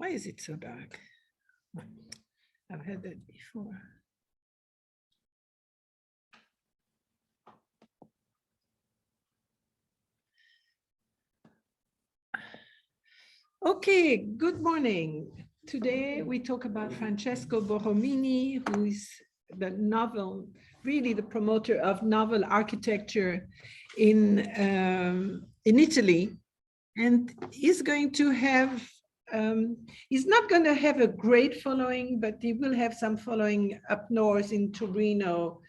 Why is it so dark? I've had that before. Okay, good morning. Today we talk about Francesco Borromini, who is the novel, really the promoter of novel architecture in Italy. And he's going to have, he's not going to have a great following, but he will have some following up north in Torrano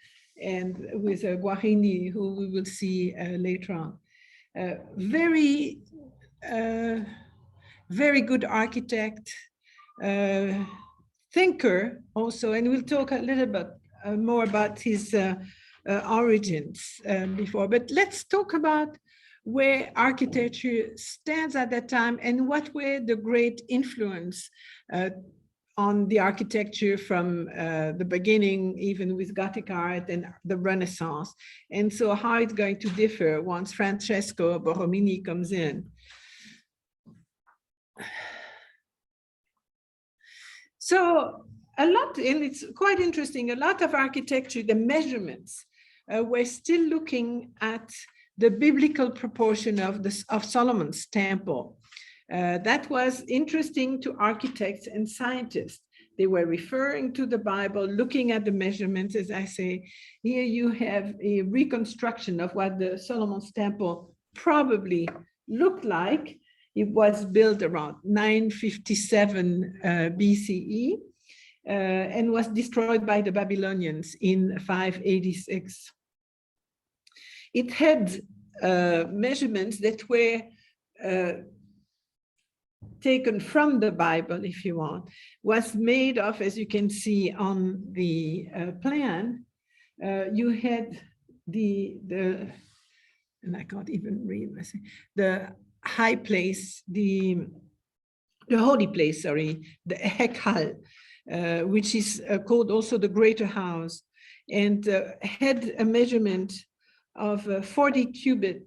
and with Guarini, who we will see later on. Very good architect, thinker also, and we'll talk a little bit more about his origins before. But let's talk about where architecture stands at that time and what were the great influence on the architecture from the beginning, even with Gothic art and the Renaissance. And so how it's going to differ once Francesco Borromini comes in. So a lot, and it's quite interesting, a lot of architecture, the measurements, we're still looking at the biblical proportion of Solomon's temple. That was interesting to architects and scientists. They were referring to the Bible, looking at the measurements. As I say, here you have a reconstruction of what the Solomon's temple probably looked like. It was built around 957 BCE and was destroyed by the Babylonians in 586. It had measurements that were taken from the Bible, if you want, was made of, as you can see on the plan, you had and I can't even read, the high place, the holy place, sorry, the Hekal, which is called also the Greater House, and had a measurement of 40 cubits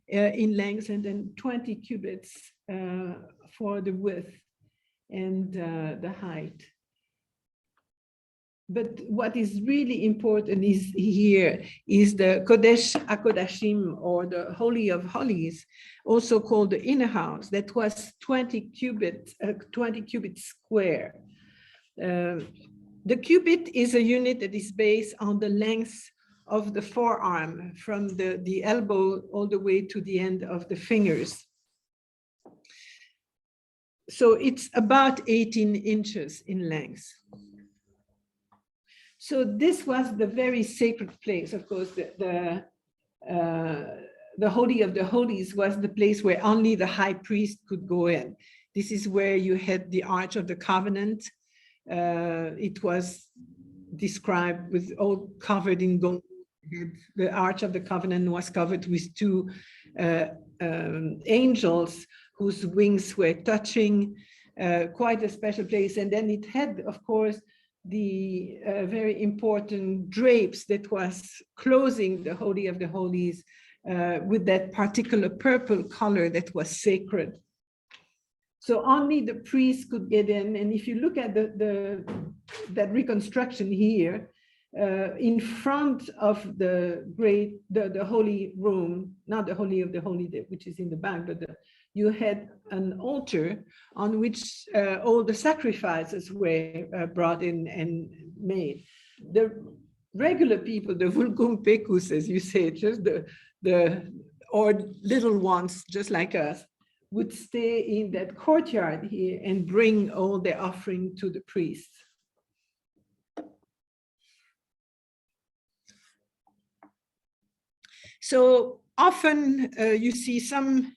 in length and then 20 cubits for the width and the height. But what is really important is here is the Kodesh HaKodashim, or the Holy of Holies, also called the inner house, that was 20 cubits square. The cubit is a unit that is based on the length of the forearm from the elbow all the way to the end of the fingers. So it's about 18 inches in length. So this was the very sacred place. Of course, the Holy of the Holies was the place where only the high priest could go in. This is where you had the Arch of the Covenant. It was described with all covered in gold. The Arch of the Covenant was covered with two angels whose wings were touching, quite a special place. And then it had, of course, the very important drapes that was closing the Holy of the Holies with that particular purple color that was sacred. So only the priest could get in. And if you look at that reconstruction here, in front of the holy room, not the Holy of the Holy, which is in the back, but you had an altar on which all the sacrifices were brought in and made. The regular people, the vulgum pecus, as you say, just or little ones, just like us, would stay in that courtyard here and bring all their offering to the priests. So often you see some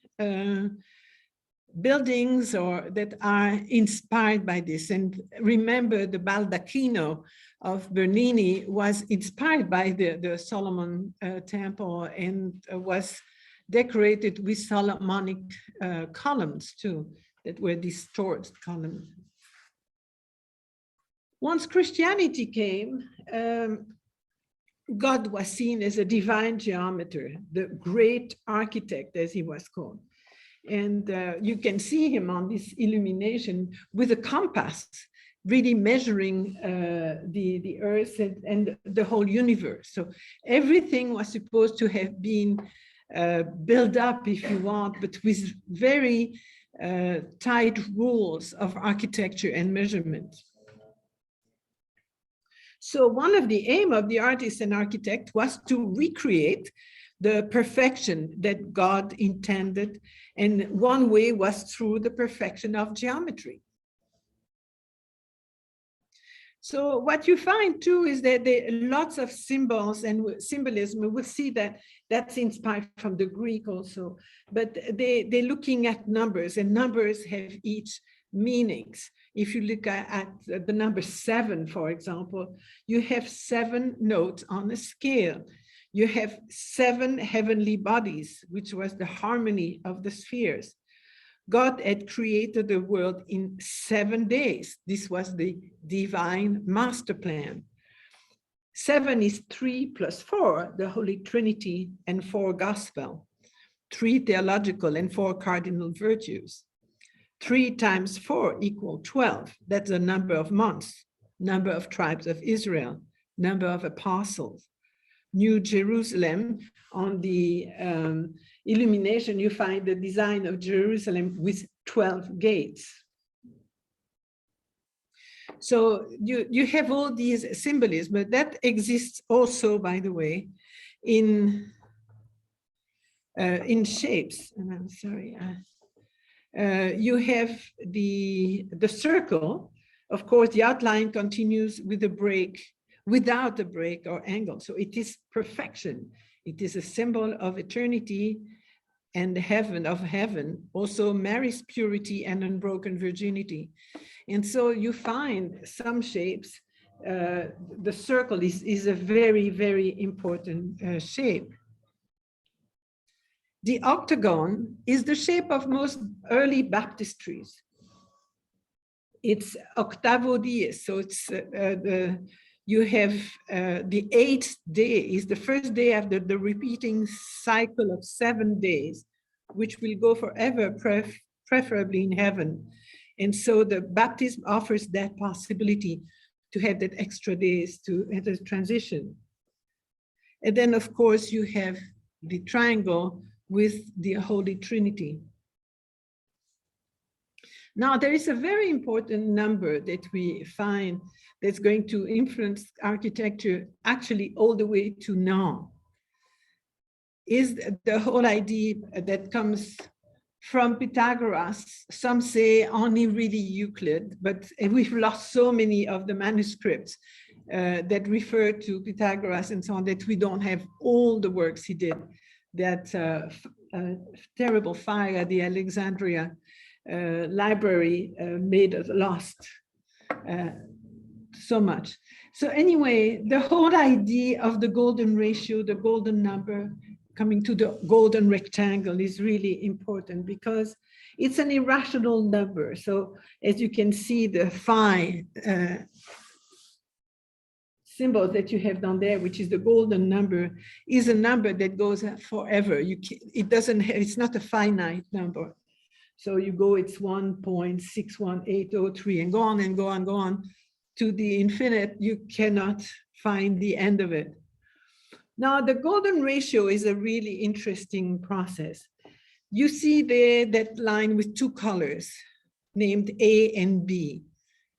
buildings that are inspired by this. And remember, the baldacchino of Bernini was inspired by the Solomon temple and was decorated with Solomonic columns too, that were distorted columns. Once Christianity came, God was seen as a divine geometer, the great architect, as he was called. And you can see him on this illumination with a compass, really measuring the earth and the whole universe. So everything was supposed to have been built up, if you want, but with very tight rules of architecture and measurement. So one of the aim of the artist and architect was to recreate the perfection that God intended. And one way was through the perfection of geometry. So what you find too is that there are lots of symbols and symbolism. We will see that that's inspired from the Greek also, but they're looking at numbers, and numbers have each meanings. If you look at the number 7, for example, you have 7 notes on a scale. You have 7 heavenly bodies, which was the harmony of the spheres. God had created the world in 7 days. This was the divine master plan. 7 is 3 plus 4, the Holy Trinity, and 4 gospel, 3 theological and 4 cardinal virtues. 3 times 4 equal 12. That's the number of months, number of tribes of Israel, number of apostles. New Jerusalem, on the illumination, you find the design of Jerusalem with 12 gates. So you have all these symbolism, but that exists also, by the way, in shapes. And I'm sorry. You have the circle. Of course, the outline continues with a break, without a break or angle. So it is perfection. It is a symbol of eternity and heaven of heaven, also Mary's purity and unbroken virginity. And so you find some shapes, the circle is a very, very important shape. The octagon is the shape of most early baptistries. It's octavo dies, so it's you have the 8th day is the first day after the repeating cycle of 7 days, which will go forever, preferably in heaven. And so the baptism offers that possibility to have that extra days to have a transition. And then, of course, you have the triangle with the Holy Trinity. Now, there is a very important number that we find that's going to influence architecture actually all the way to now, is the whole idea that comes from Pythagoras. Some say only really Euclid, but we've lost so many of the manuscripts that refer to Pythagoras and so on that we don't have all the works he did. That terrible fire at the Alexandria library made us lost so much. So anyway, the whole idea of the golden ratio, the golden number, coming to the golden rectangle is really important because it's an irrational number. So as you can see, the phi symbol that you have down there, which is the golden number, is a number that goes forever. It's not a finite number. So you go, it's 1.61803 and go on and go on, go on to the infinite. You cannot find the end of it. Now, the golden ratio is a really interesting process. You see there that line with 2 colors named A and B.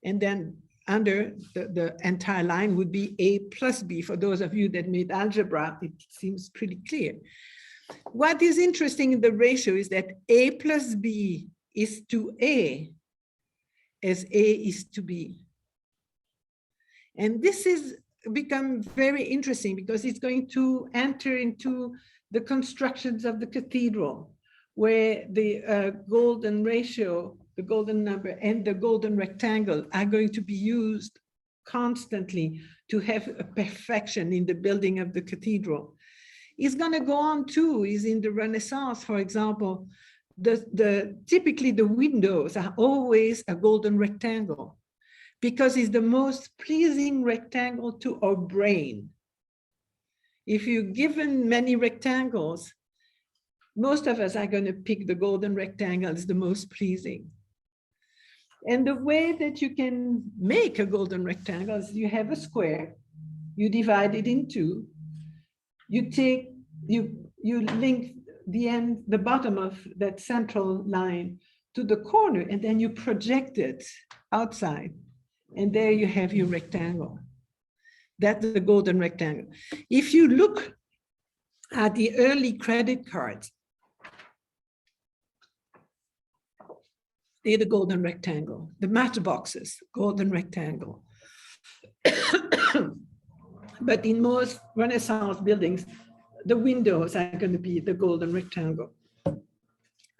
And then under the entire line would be A plus B. For those of you that made algebra, it seems pretty clear. What is interesting in the ratio is that A plus B is to A as A is to B. And this is become very interesting because it's going to enter into the constructions of the cathedral, where the golden ratio, the golden number, and the golden rectangle are going to be used constantly to have a perfection in the building of the cathedral. It's going to go on too, is in the Renaissance, for example, typically the windows are always a golden rectangle because it's the most pleasing rectangle to our brain. If you're given many rectangles, most of us are going to pick the golden rectangle as the most pleasing. And the way that you can make a golden rectangle is you have a square, you divide it in two, you link the bottom of that central line to the corner, and then you project it outside. And there you have your rectangle. That's the golden rectangle. If you look at the early credit cards, they're the golden rectangle. The matchboxes, golden rectangle. But in most Renaissance buildings, the windows are going to be the golden rectangle.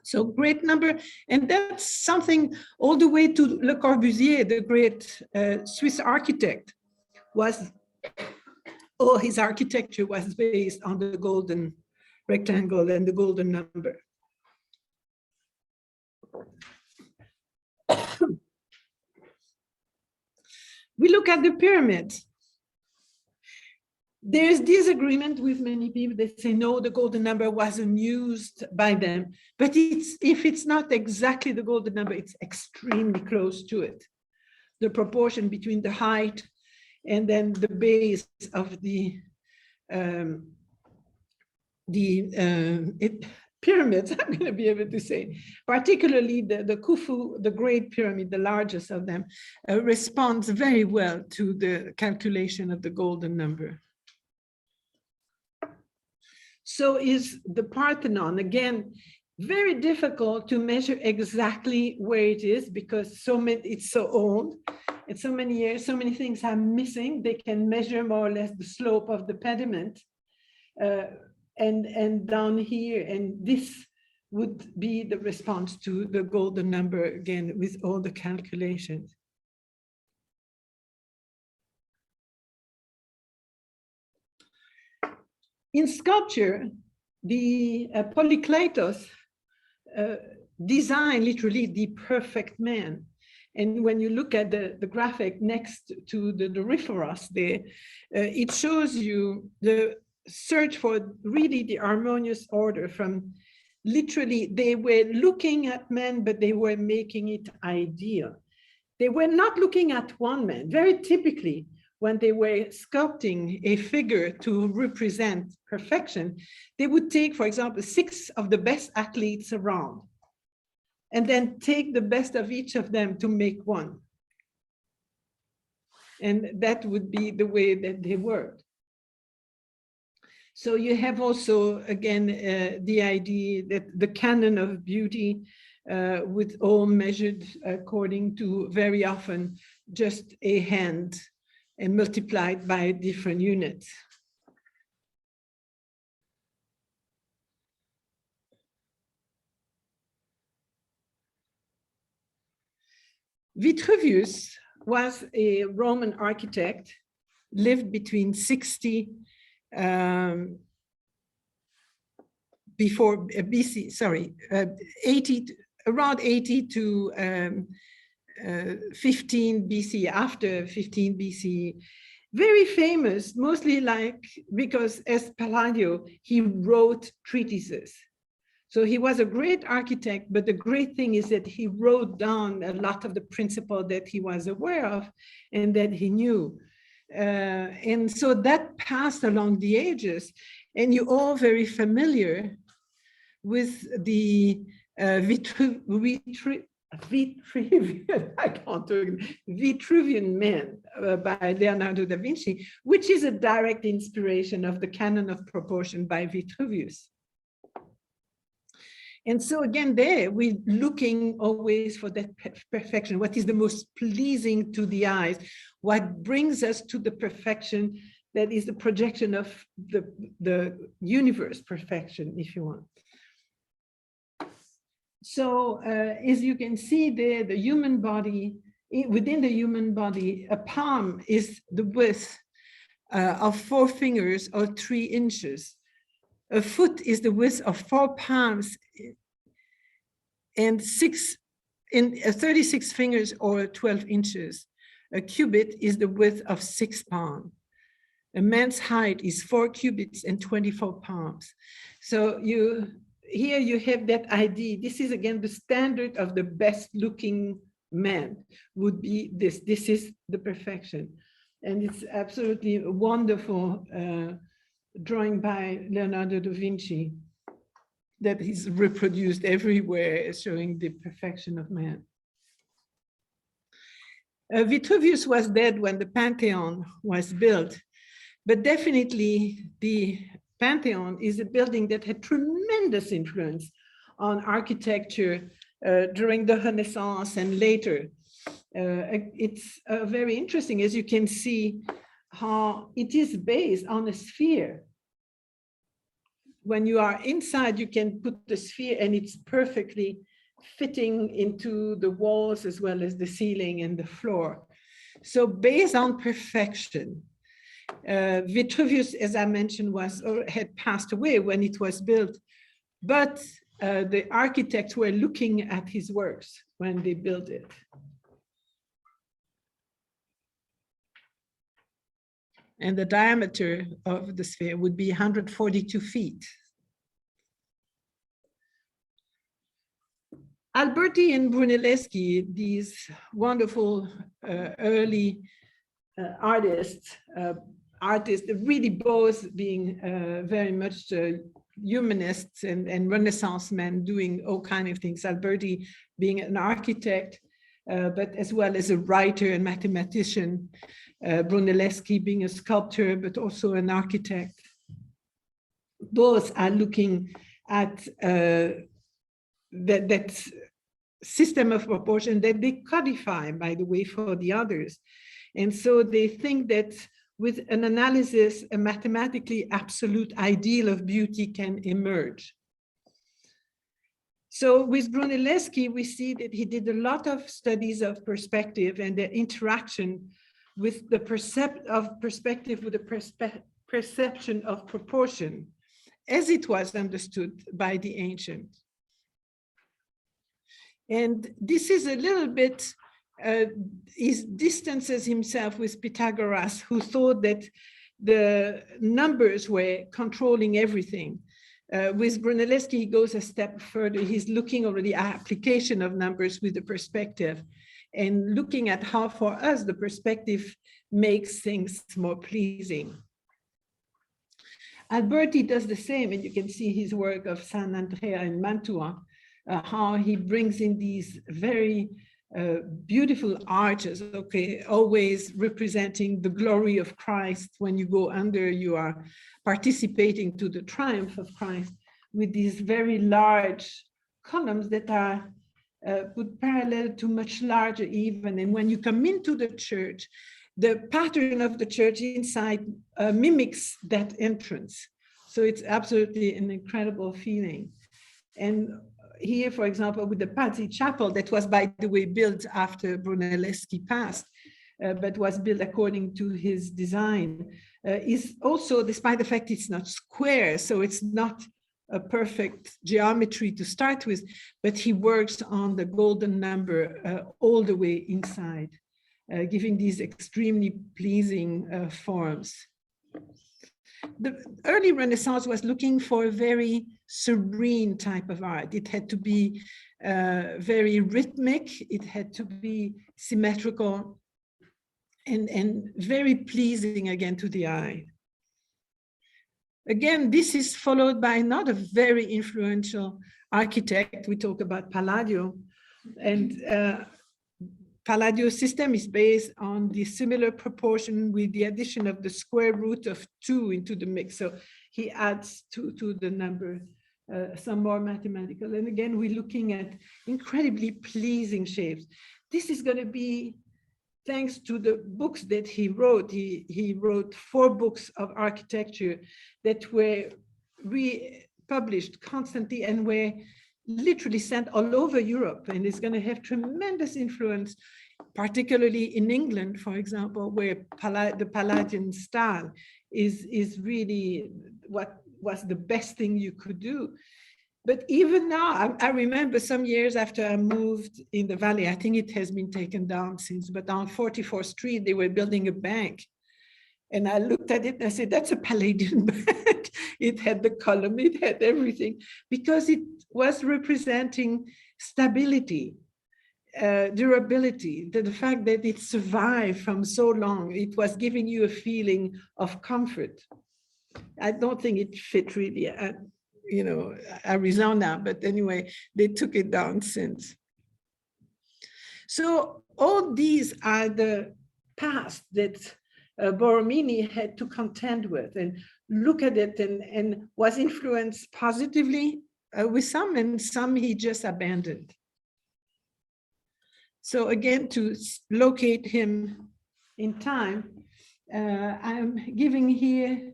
So great number, and that's something all the way to Le Corbusier, the great Swiss architect, all his architecture was based on the golden rectangle and the golden number. We look at the pyramids. There's disagreement with many people. They say, no, the golden number wasn't used by them. But if it's not exactly the golden number, it's extremely close to it. The proportion between the height and then the base of the pyramids, I'm going to be able to say, particularly the Khufu, the Great Pyramid, the largest of them, responds very well to the calculation of the golden number. So is the Parthenon. Again, very difficult to measure exactly where it is because it's so old, and so many years, so many things are missing. They can measure more or less the slope of the pediment and down here, and this would be the response to the golden number again with all the calculations. In sculpture, the Polykleitos designed literally the perfect man. And when you look at the graphic next to the Doryphoros there, it shows you the search for really the harmonious order from literally, they were looking at man, but they were making it ideal. They were not looking at one man. Very typically, when they were sculpting a figure to represent perfection, they would take, for example, 6 of the best athletes around, and then take the best of each of them to make one. And that would be the way that they worked. So you have also, again, the idea that the canon of beauty with all measured according to very often just a hand and multiplied by different units. Vitruvius was a Roman architect, lived between 60 before BC, sorry, 80, around 80 to 15 BC, after 15 BC. Very famous, mostly because as Palladio, he wrote treatises. So he was a great architect, but the great thing is that he wrote down a lot of the principles that he was aware of and that he knew. And so that passed along the ages, and you're all very familiar with the Vitruvian Man by Leonardo da Vinci, which is a direct inspiration of the canon of proportion by Vitruvius. And so again, there we're looking always for that perfection. What is the most pleasing to the eyes? What brings us to the perfection that is the projection of the universe perfection, if you want. So as you can see there, the human body, within the human body, a palm is the width of 4 fingers or 3 inches. A foot is the width of 4 palms and 36 fingers or 12 inches. A cubit is the width of 6 palms. A man's height is 4 cubits and 24 palms. So here you have that idea. This is again the standard of the best looking man would be this. This is the perfection. And it's absolutely a wonderful drawing by Leonardo da Vinci that is reproduced everywhere, showing the perfection of man. Vitruvius was dead when the Pantheon was built, but definitely the Pantheon is a building that had tremendous influence on architecture during the Renaissance and later. It's very interesting, as you can see, how it is based on a sphere. When you are inside, you can put the sphere and it's perfectly fitting into the walls as well as the ceiling and the floor. So based on perfection, Vitruvius, as I mentioned, had passed away when it was built, but the architects were looking at his works when they built it. And the diameter of the sphere would be 142 feet. Alberti and Brunelleschi, these wonderful early artists, really both being very much humanists and Renaissance men doing all kinds of things. Alberti being an architect, but as well as a writer and mathematician. Brunelleschi being a sculptor, but also an architect. Both are looking at that system of proportion that they codify, by the way, for the others. And so they think that with an analysis, a mathematically absolute ideal of beauty can emerge. So with Brunelleschi, we see that he did a lot of studies of perspective and the interaction with the perspective with the perception of proportion, as it was understood by the ancients. And this is a little bit, he distances himself with Pythagoras, who thought that the numbers were controlling everything. With Brunelleschi, he goes a step further. He's looking already at application of numbers with the perspective and looking at how for us the perspective makes things more pleasing. Alberti does the same, and you can see his work of San Andrea in Mantua, how he brings in these very beautiful arches, okay, always representing the glory of Christ. When you go under, you are participating to the triumph of Christ with these very large columns that are put parallel to much larger even. And when you come into the church, the pattern of the church inside mimics that entrance. So it's absolutely an incredible feeling. And here, for example, with the Pazzi Chapel, that was, by the way, built after Brunelleschi passed, but was built according to his design, is also, despite the fact it's not square, so it's not a perfect geometry to start with, but he works on the golden number all the way inside, giving these extremely pleasing forms. The early Renaissance was looking for a very serene type of art. It had to be very rhythmic, it had to be symmetrical, and very pleasing again to the eye. Again, this is followed by another very influential architect. We talk about Palladio, and Palladio's system is based on the similar proportion with the addition of the square root of 2 into the mix. So he adds 2 to the number, some more mathematical. And again, we're looking at incredibly pleasing shapes. This is going to be thanks to the books that he wrote. He wrote 4 books of architecture that were republished constantly and were literally sent all over Europe, and it's going to have tremendous influence, particularly in England, for example, where the Palladian style is really what was the best thing you could do. But even now, I remember some years after I moved in the valley, I think it has been taken down since, but on 44th Street, they were building a bank. And I looked at it and I said, that's a Palladian bed. It had the column, it had everything, because it was representing stability, durability, the fact that it survived from so long. It was giving you a feeling of comfort. I don't think it fit really at, Arizona, but anyway, they took it down since. So all these are the past that Borromini had to contend with and look at it, and was influenced positively with some, and some he just abandoned. So again, to locate him in time, I'm giving here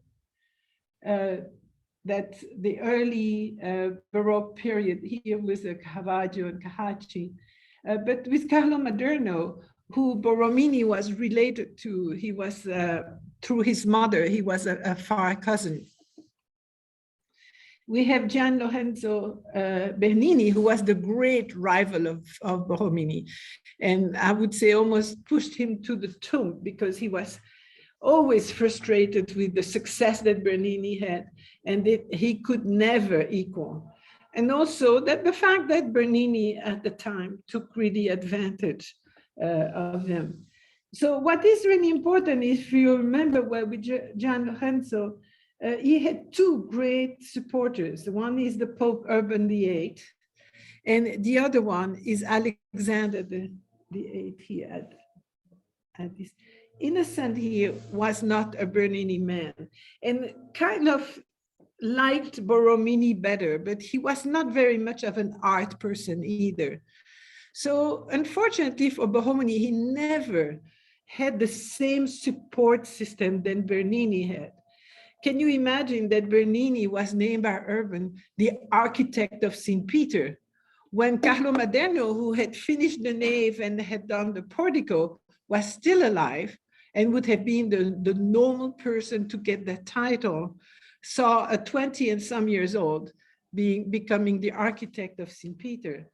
that the early Baroque period here with Caravaggio and Carracci, but with Carlo Maderno, who Borromini was related to. He was, through his mother, he was a far cousin. We have Gian Lorenzo Bernini, who was the great rival of Borromini. And I would say almost pushed him to the tomb, because he was always frustrated with the success that Bernini had, and that he could never equal. And also that the fact that Bernini at the time took really advantage of them. So what is really important, if you remember, well, with Gian Lorenzo, he had two great supporters. One is the Pope Urban VIII, and the other one is Alexander the VIII. He had this. Innocent here was not a Bernini man, and kind of liked Borromini better, but he was not very much of an art person either. So unfortunately for Borromini, he never had the same support system than Bernini had. Can you imagine that Bernini was named by Urban the architect of St. Peter, when Carlo Maderno, who had finished the nave and had done the portico, was still alive and would have been the normal person to get that title, saw a 20 and some years old becoming the architect of St. Peter.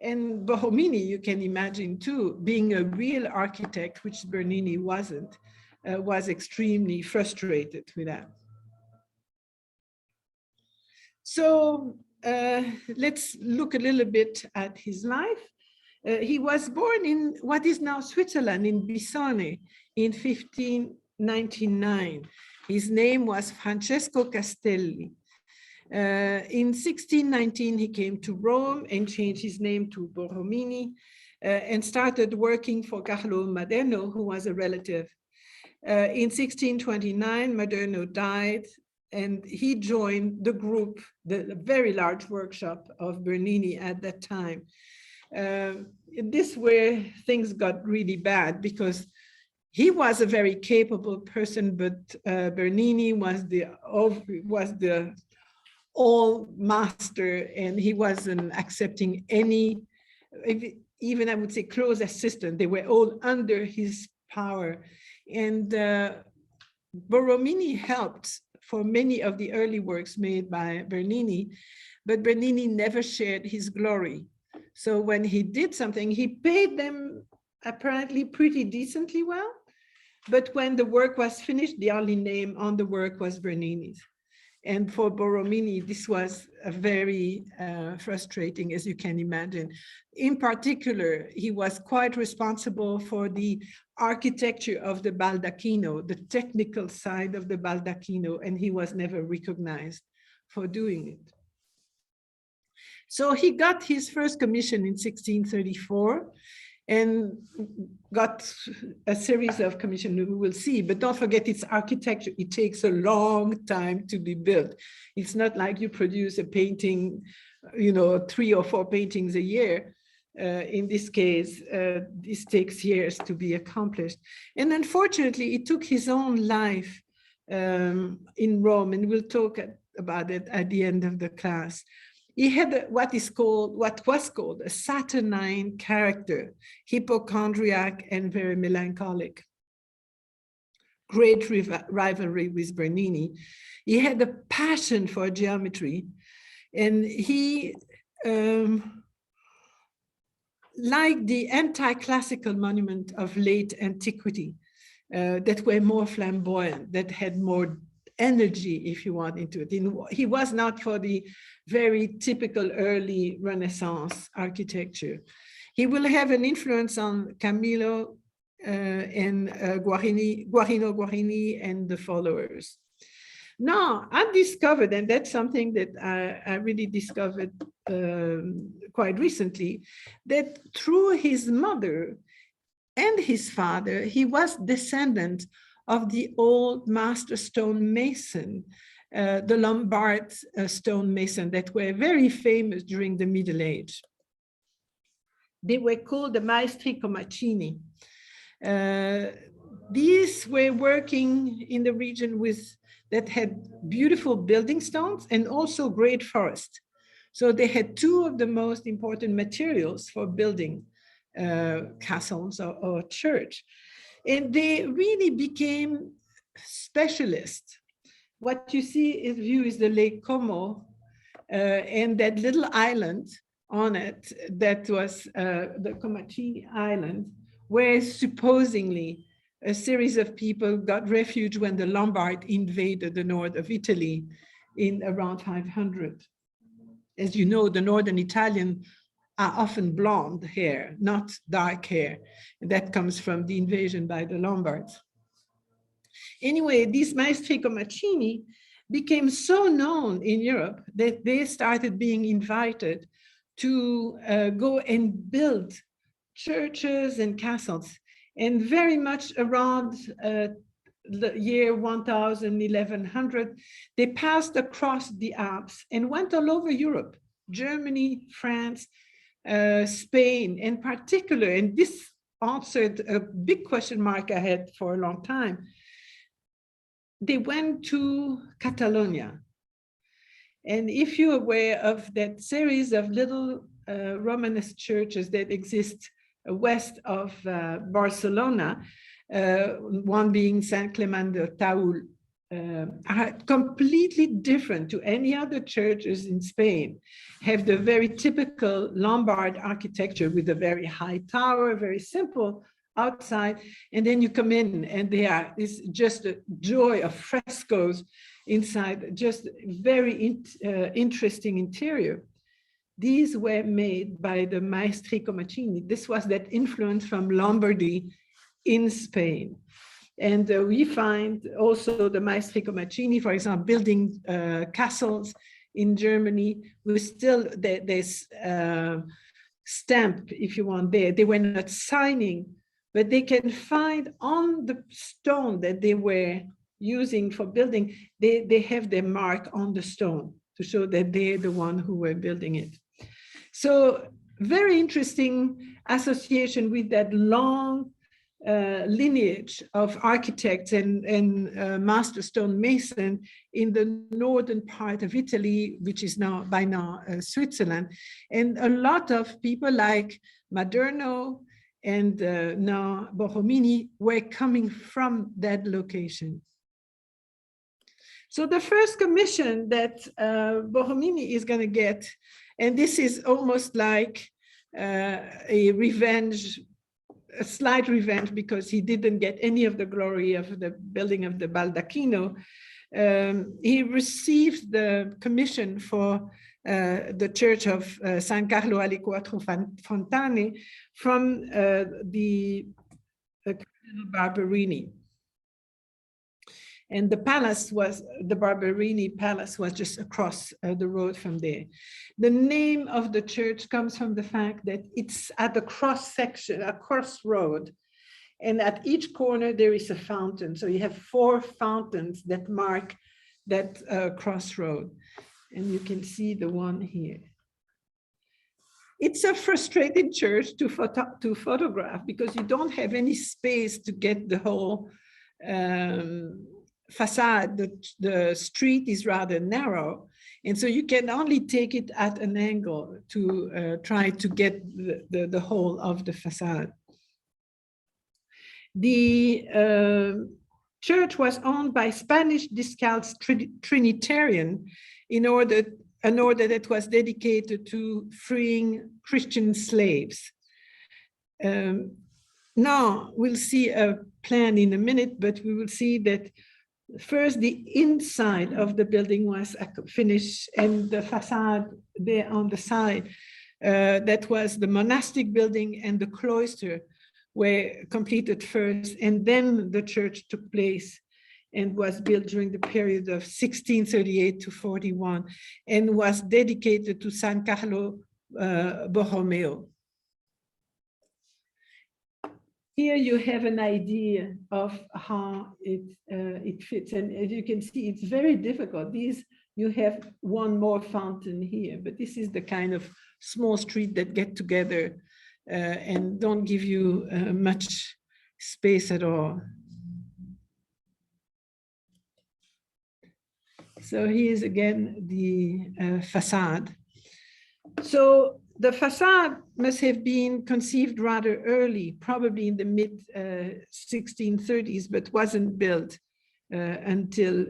And Borromini, you can imagine too, being a real architect, which Bernini wasn't, was extremely frustrated with that. So let's look a little bit at his life. He was born in what is now Switzerland, in Bissone, in 1599. His name was Francesco Castelli. In 1619, he came to Rome and changed his name to Borromini and started working for Carlo Maderno, who was a relative. In 1629, Maderno died, and he joined the group, the very large workshop of Bernini at that time. This where things got really bad, because he was a very capable person, but Bernini was the all master, and he wasn't accepting any, even I would say, close assistant. They were all under his power. And Borromini helped for many of the early works made by Bernini, but Bernini never shared his glory. So when he did something, he paid them apparently pretty decently well, but when the work was finished, the only name on the work was Bernini's. And for Borromini, this was a very frustrating, as you can imagine. In particular, he was quite responsible for the architecture of the baldacchino, the technical side of the baldacchino, and he was never recognized for doing it. So he got his first commission in 1634 and got a series of commissions we will see, but don't forget it's architecture. It takes a long time to be built. It's not like you produce a painting, 3 or 4 paintings a year. In this case, this takes years to be accomplished. And unfortunately, it took his own life in Rome, and we'll talk about it at the end of the class. He had what was called a saturnine character, hypochondriac and very melancholic. Great rivalry with Bernini. He had a passion for geometry, and he, like the anti-classical monument of late antiquity, that were more flamboyant, that had more energy, if you want, into it. He was not for the very typical early Renaissance architecture. He will have an influence on Camillo and Guarino and the followers. Now, I've discovered, and that's something that I really discovered quite recently, that through his mother and his father, he was descendant of the old master stonemason, the Lombard stonemason that were very famous during the Middle Age. They were called the Maestri Comacini. These were working in the region that had beautiful building stones and also great forest. So they had two of the most important materials for building castles or church. And they really became specialists. What you see is the Lake Como and that little island on it that was the Comacini Island, where supposedly a series of people got refuge when the Lombard invaded the north of Italy in around 500. As you know, the northern Italian are often blonde hair, not dark hair. And that comes from the invasion by the Lombards. Anyway, these Maestri Comacini became so known in Europe that they started being invited to go and build churches and castles. And very much around the year 1000, 1100, they passed across the Alps and went all over Europe, Germany, France, Spain in particular. And this answered a big question mark I had for a long time. They went to Catalonia. And if you're aware of that series of little Romanesque churches that exist west of Barcelona, one being Saint Clement de Taul, are completely different to any other churches in Spain, have the very typical Lombard architecture with a very high tower, very simple outside, and then you come in and it's just a joy of frescoes inside, just very interesting interior. These were made by the Maestri Comacini. This was that influence from Lombardy in Spain. And we find also the Maestri Comacini, for example, building castles in Germany with still this stamp, if you want, there. They were not signing, but they can find on the stone that they were using for building, they have their mark on the stone to show that they're the one who were building it. So very interesting association with that long lineage of architects and master stone-mason in the northern part of Italy, which is now by now Switzerland. And a lot of people like Maderno and now Borromini were coming from that location. So the first commission that Borromini is going to get, and this is almost like a revenge, a slight revenge, because he didn't get any of the glory of the building of the Baldacchino. He received the commission for the church of San Carlo alle Quattro Fontane from the Barbarini. And the palace was, the Barbarini Palace was just across the road from there. The name of the church comes from the fact that it's at a cross section, a crossroad. And at each corner there is a fountain. So you have 4 fountains that mark that crossroad. And you can see the one here. It's a frustrated church to photograph because you don't have any space to get the whole facade. The street is rather narrow, and so you can only take it at an angle to try to get the whole of the facade. The church was owned by Spanish Discalced Trinitarian in an order that was dedicated to freeing Christian slaves. now we'll see a plan in a minute, but we will see that first the inside of the building was finished, and the facade there on the side, that was the monastic building and the cloister were completed first, and then the church took place and was built during the period of 1638 to 41 and was dedicated to San Carlo Borromeo. Here you have an idea of how it fits, and as you can see, it's very difficult. You have one more fountain here, but this is the kind of small street that get together and don't give you much space at all. So here's again the facade. So the facade must have been conceived rather early, probably in the mid 1630s, but wasn't built until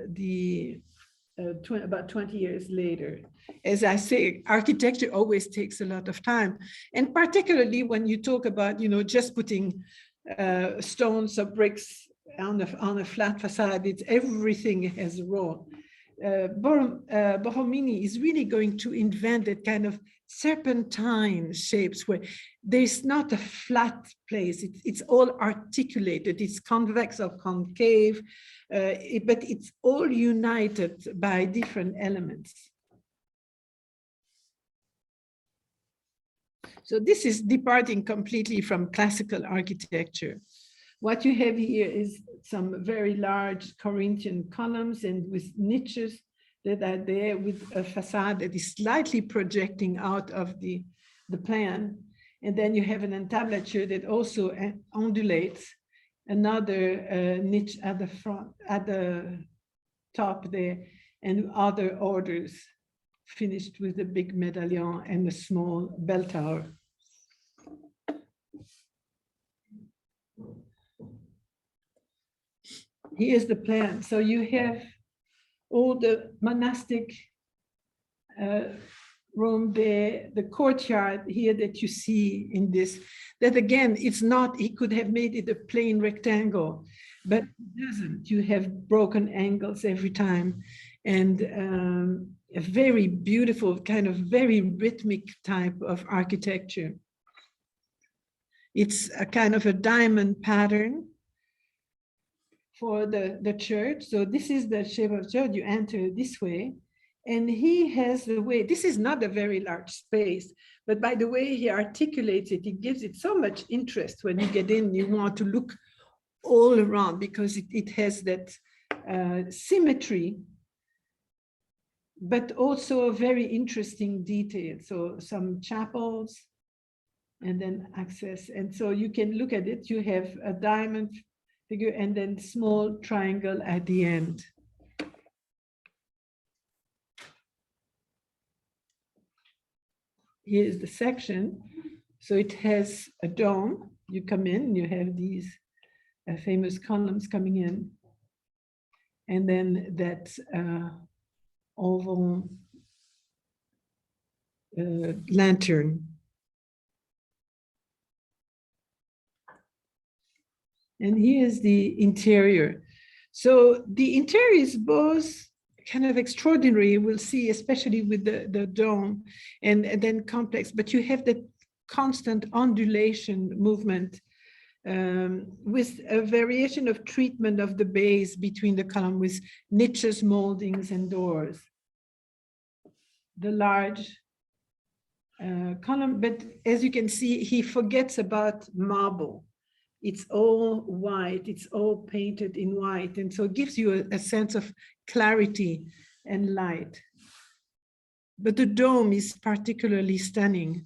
about 20 years later. As I say, architecture always takes a lot of time, and particularly when you talk about, just putting stones or bricks on a flat facade, it's everything has a role. Borromini is really going to invent that kind of serpentine shapes where there's not a flat place. It's all articulated. It's convex or concave, but it's all united by different elements. So this is departing completely from classical architecture. What you have here is some very large Corinthian columns and with niches that are there with a facade that is slightly projecting out of the plan. And then you have an entablature that also undulates, another niche at the front, at the top there, and other orders finished with a big medallion and a small bell tower. Here's the plan. So you have all the monastic room there, the courtyard here that you see in this, that again, it's not, he could have made it a plain rectangle, but it doesn't. You have broken angles every time, and a very beautiful, kind of very rhythmic type of architecture. It's a kind of a diamond pattern for the church. So this is the shape of church. You enter this way, and he has the way, this is not a very large space, but by the way he articulates it, it gives it so much interest. When you get in, you want to look all around because it has that symmetry, but also a very interesting detail. So some chapels and then access. And so you can look at it, you have a diamond figure and then small triangle at the end. Here's the section. So it has a dome. You come in, you have these famous columns coming in. And then that oval lantern. And here's the interior. So the interior is both kind of extraordinary, we'll see, especially with the dome, and then complex, but you have the constant undulation movement with a variation of treatment of the base between the column with niches, moldings, and doors. The large column, but as you can see, he forgets about marble. It's all white, it's all painted in white, and so it gives you a sense of clarity and light. But the dome is particularly stunning.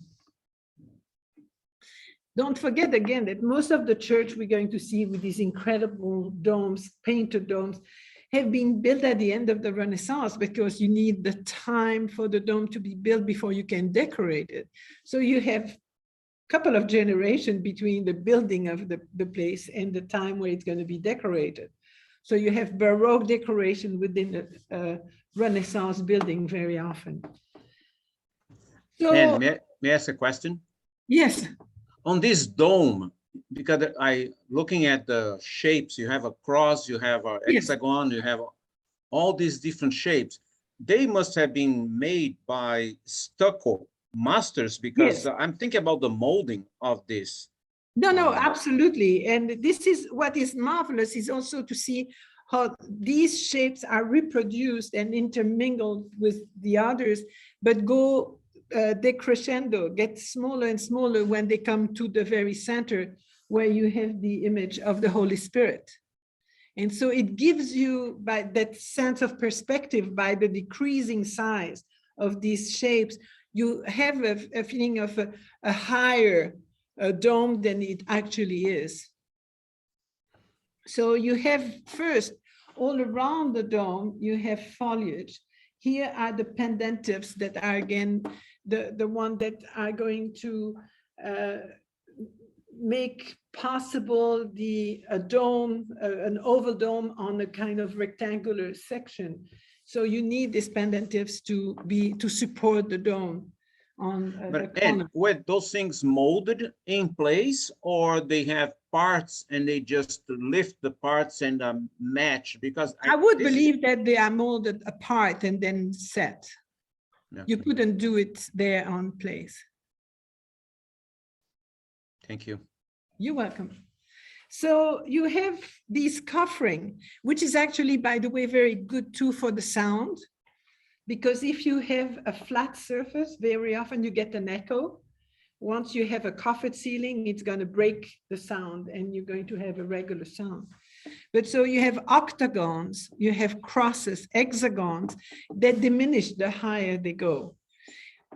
Don't forget again that most of the church we're going to see with these incredible domes, painted domes, have been built at the end of the Renaissance because you need the time for the dome to be built before you can decorate it. So you have couple of generations between the building of the place and the time where it's going to be decorated. So you have Baroque decoration within the Renaissance building very often. So, and may I ask a question? Yes. On this dome, because I looking at the shapes, you have a cross, you have an hexagon, you have all these different shapes. They must have been made by stucco masters, because I'm thinking about the molding of this. No, absolutely. And this is what is marvelous, is also to see how these shapes are reproduced and intermingled with the others, but go decrescendo, get smaller and smaller when they come to the very center, where you have the image of the Holy Spirit. And so it gives you, by that sense of perspective, by the decreasing size of these shapes, you have a feeling of a higher dome than it actually is. So you have first, all around the dome, you have foliage. Here are the pendentives that are, again, the one that are going to make possible a dome, an oval dome on a kind of rectangular section. So you need these pendentives to support the dome on the corner. Were those things molded in place, or they have parts and they just lift the parts and match? Because I would believe that they are molded apart and then set. Yeah. You couldn't do it there on place. Thank you. You're welcome. So you have this covering, which is actually, by the way, very good too for the sound, because if you have a flat surface, very often you get an echo. Once you have a coffered ceiling, it's going to break the sound and you're going to have a regular sound. But so you have octagons, you have crosses, hexagons that diminish the higher they go.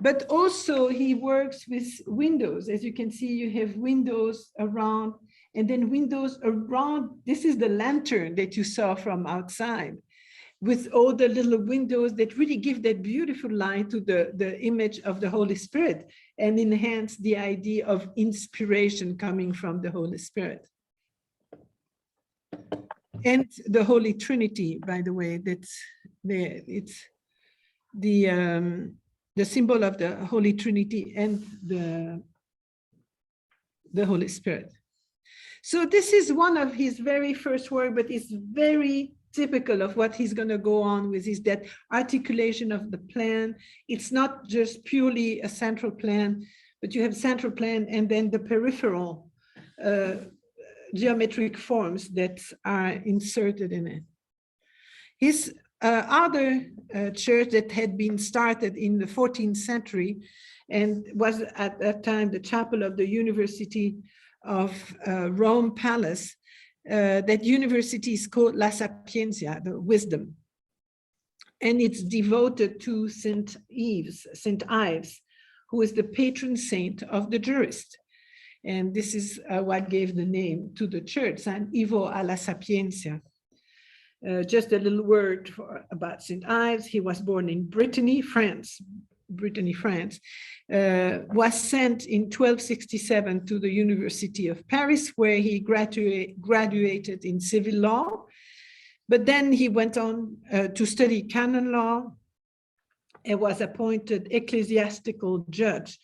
But also he works with windows. As you can see, you have windows around, and then windows around. This is the lantern that you saw from outside, with all the little windows that really give that beautiful light to the image of the Holy Spirit and enhance the idea of inspiration coming from the Holy Spirit. And the Holy Trinity, by the way, that's there. It's the symbol of the Holy Trinity and the Holy Spirit. So this is one of his very first work, but it's very typical of what he's going to go on with, is that articulation of the plan. It's not just purely a central plan, but you have central plan and then the peripheral geometric forms that are inserted in it. His other church that had been started in the 14th century and was at that time the chapel of the University of Rome Palace. That university is called La Sapienza, the wisdom. And it's devoted to Saint Ives, who is the patron saint of the jurist. And this is what gave the name to the church, San Ivo alla Sapienza. Just a little word about Saint Ives. He was born in Brittany, France. Was sent in 1267 to the University of Paris, where he graduated in civil law. But then he went on to study canon law and was appointed ecclesiastical judge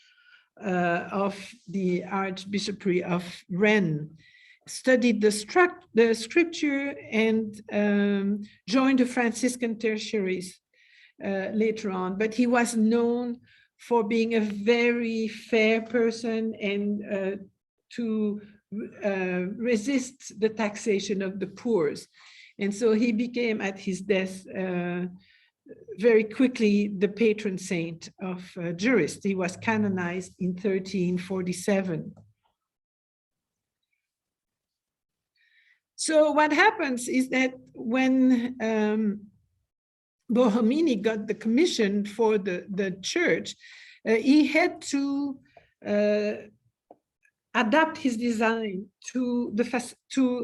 of the Archbishopric of Rennes, studied the scripture and joined the Franciscan tertiaries later on. But he was known for being a very fair person and to resist the taxation of the poor. And so he became, at his death, very quickly the patron saint of jurists. He was canonized in 1347. So what happens is that when Borromini got the commission for the church, he had to adapt his design to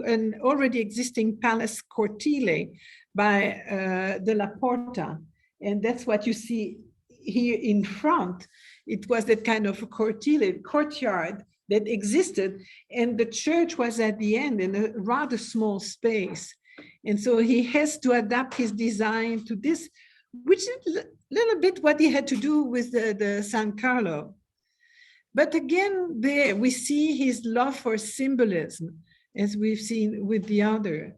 an already existing palace cortile by de la Porta. And that's what you see here in front. It was that kind of a courtyard that existed, and the church was at the end in a rather small space. And so he has to adapt his design to this, which is a little bit what he had to do with the San Carlo. But again, there we see his love for symbolism, as we've seen with the other.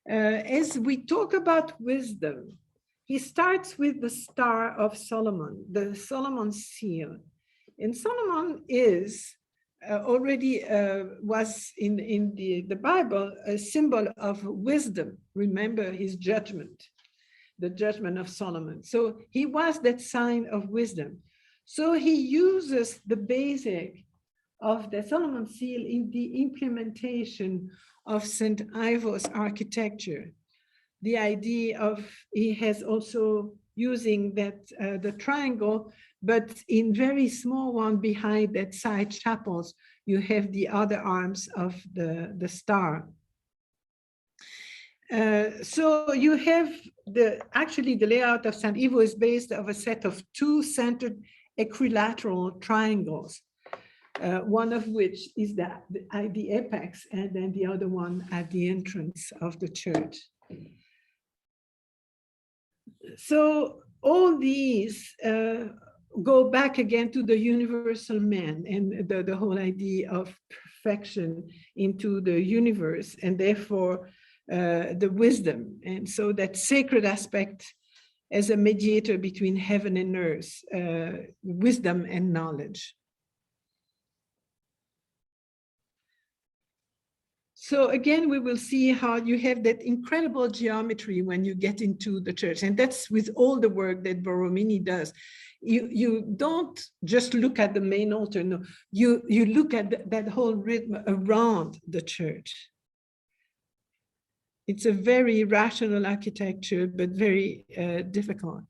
As we talk about wisdom, he starts with the Star of Solomon, the Solomon seal. And Solomon is already was in the Bible a symbol of wisdom. Remember his judgment, the judgment of Solomon. So he was that sign of wisdom. So he uses the basic of the Solomon seal in the implementation of St. Ivor's architecture. The idea of, he has also using that the triangle, but in very small one behind that side chapels, you have the other arms of the star. So you have actually the layout of St. Ivo is based on a set of two centered equilateral triangles, one of which is at the apex, and then the other one at the entrance of the church. So all these go back again to the universal man and the whole idea of perfection into the universe, and therefore the wisdom. And so that sacred aspect as a mediator between heaven and earth, wisdom and knowledge. So again, we will see how you have that incredible geometry when you get into the church. And that's with all the work that Borromini does. You don't just look at the main altar, no, you look at that whole rhythm around the church. It's a very rational architecture, but very difficult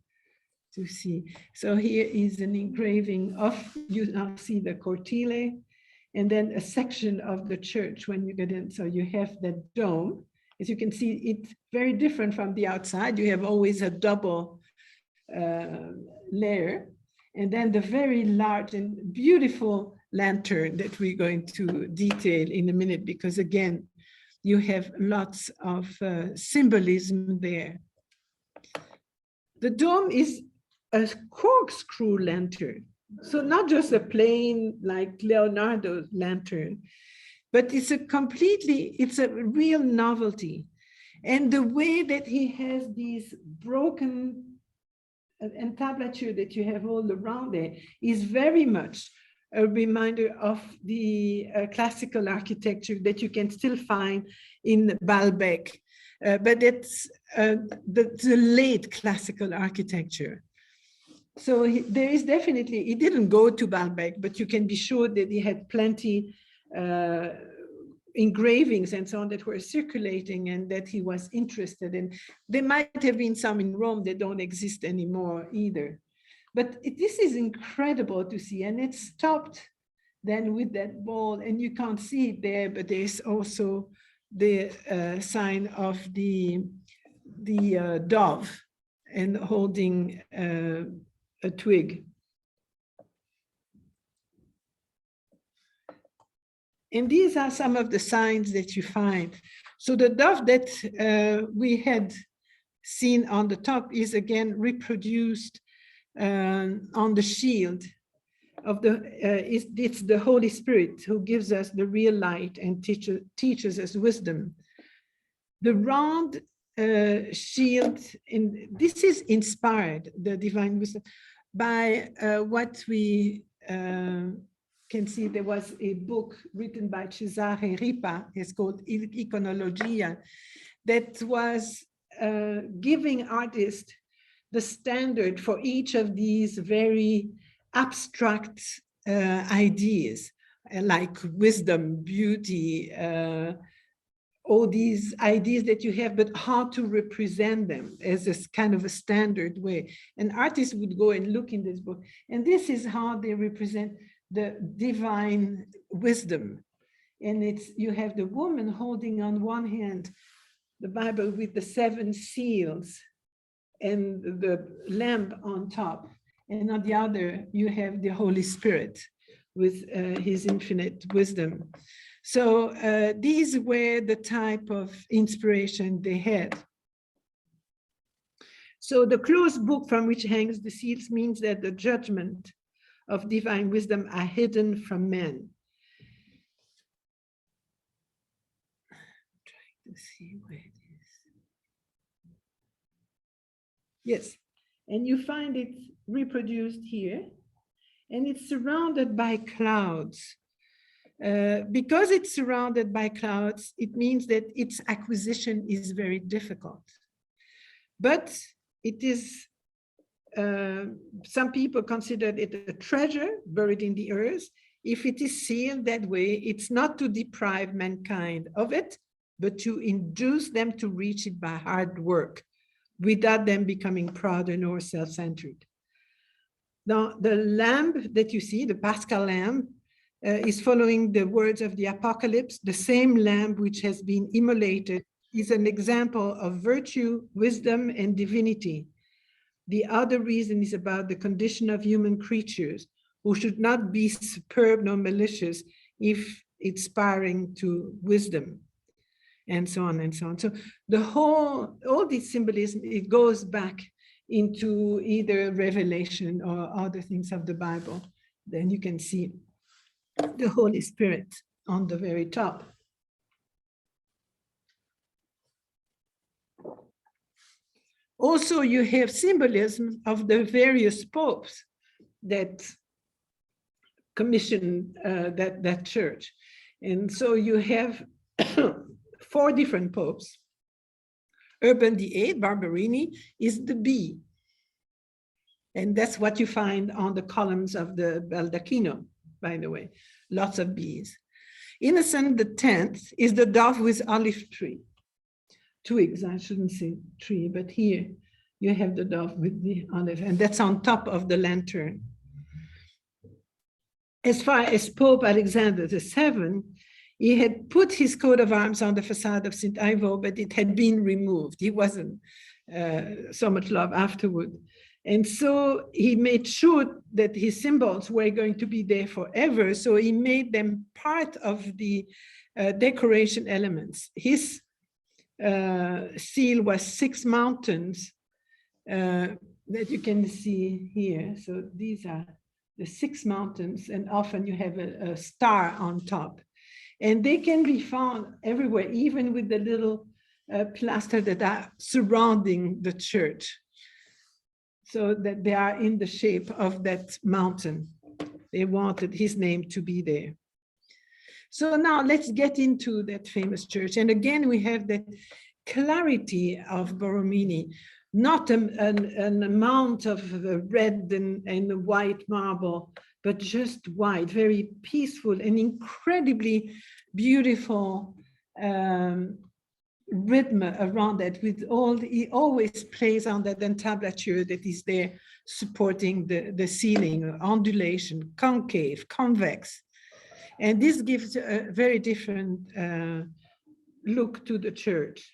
to see. So here is an engraving of, you now see the cortile, and then a section of the church when you get in. So you have that dome. As you can see, it's very different from the outside. You have always a double layer. And then the very large and beautiful lantern that we're going to detail in a minute, because again, you have lots of symbolism there. The dome is a corkscrew lantern. So not just a plain like Leonardo's lantern, but it's a real novelty. And the way that he has these broken entablature that you have all around there is very much a reminder of the classical architecture that you can still find in Baalbek, but it's the late classical architecture. So there is definitely, he didn't go to Baalbek, but you can be sure that he had plenty engravings and so on that were circulating and that he was interested in. There might have been some in Rome that don't exist anymore either. But this is incredible to see, and it stopped then with that ball, and you can't see it there, but there's also the sign of the dove and holding a twig. And these are some of the signs that you find. So the dove that we had seen on the top is again reproduced on the shield of it's the Holy Spirit who gives us the real light and teaches us wisdom. The round shield, this is inspired, the divine wisdom, by what we can see. There was a book written by Cesare Ripa, it's called Iconologia, that was giving artists the standard for each of these very abstract ideas, like wisdom, beauty, all these ideas that you have, but how to represent them as a kind of a standard way. An artist would go and look in this book, and this is how they represent the divine wisdom. And you have the woman holding on one hand the Bible with the 7 seals and the lamp on top, and on the other you have the Holy Spirit with his infinite wisdom. So these were the type of inspiration they had. So the closed book from which hangs the seals means that the judgment of divine wisdom are hidden from men. I'm trying to see where it is. Yes, and you find it reproduced here, and it's surrounded by clouds. Because it's surrounded by clouds, it means that its acquisition is very difficult. But it is, some people consider it a treasure buried in the earth. If it is sealed that way, it's not to deprive mankind of it, but to induce them to reach it by hard work, without them becoming proud nor self-centered. Now, the lamb that you see, the Paschal lamb, is following the words of the Apocalypse. The same lamb which has been immolated is an example of virtue, wisdom, and divinity. The other reason is about the condition of human creatures, who should not be superb nor malicious if inspiring to wisdom, and so on and so on. So the whole, all this symbolism, it goes back into either Revelation or other things of the Bible. Then you can see the Holy Spirit on the very top. Also, you have symbolism of the various popes that commissioned that church. And so you have 4 different popes. Urban VIII, Barbarini, is the bee. And that's what you find on the columns of the baldacchino, by the way, lots of bees. Innocent X is the dove with olive tree. Twigs, I shouldn't say tree, but here you have the dove with the olive, and that's on top of the lantern. As far as Pope Alexander VII, he had put his coat of arms on the facade of St. Ivo, but it had been removed. He wasn't so much love afterward. And so he made sure that his symbols were going to be there forever. So he made them part of the decoration elements. His seal was 6 mountains that you can see here. So these are the 6 mountains, and often you have a star on top. And they can be found everywhere, even with the little plaster that are surrounding the church, so that they are in the shape of that mountain. They wanted his name to be there. So now let's get into that famous church. And again, we have that clarity of Borromini, not an amount of red and white marble, but just white, very peaceful and incredibly beautiful rhythm around that, with all, he always plays on that entablature that is there supporting the ceiling, ondulation, concave, convex. And this gives a very different look to the church.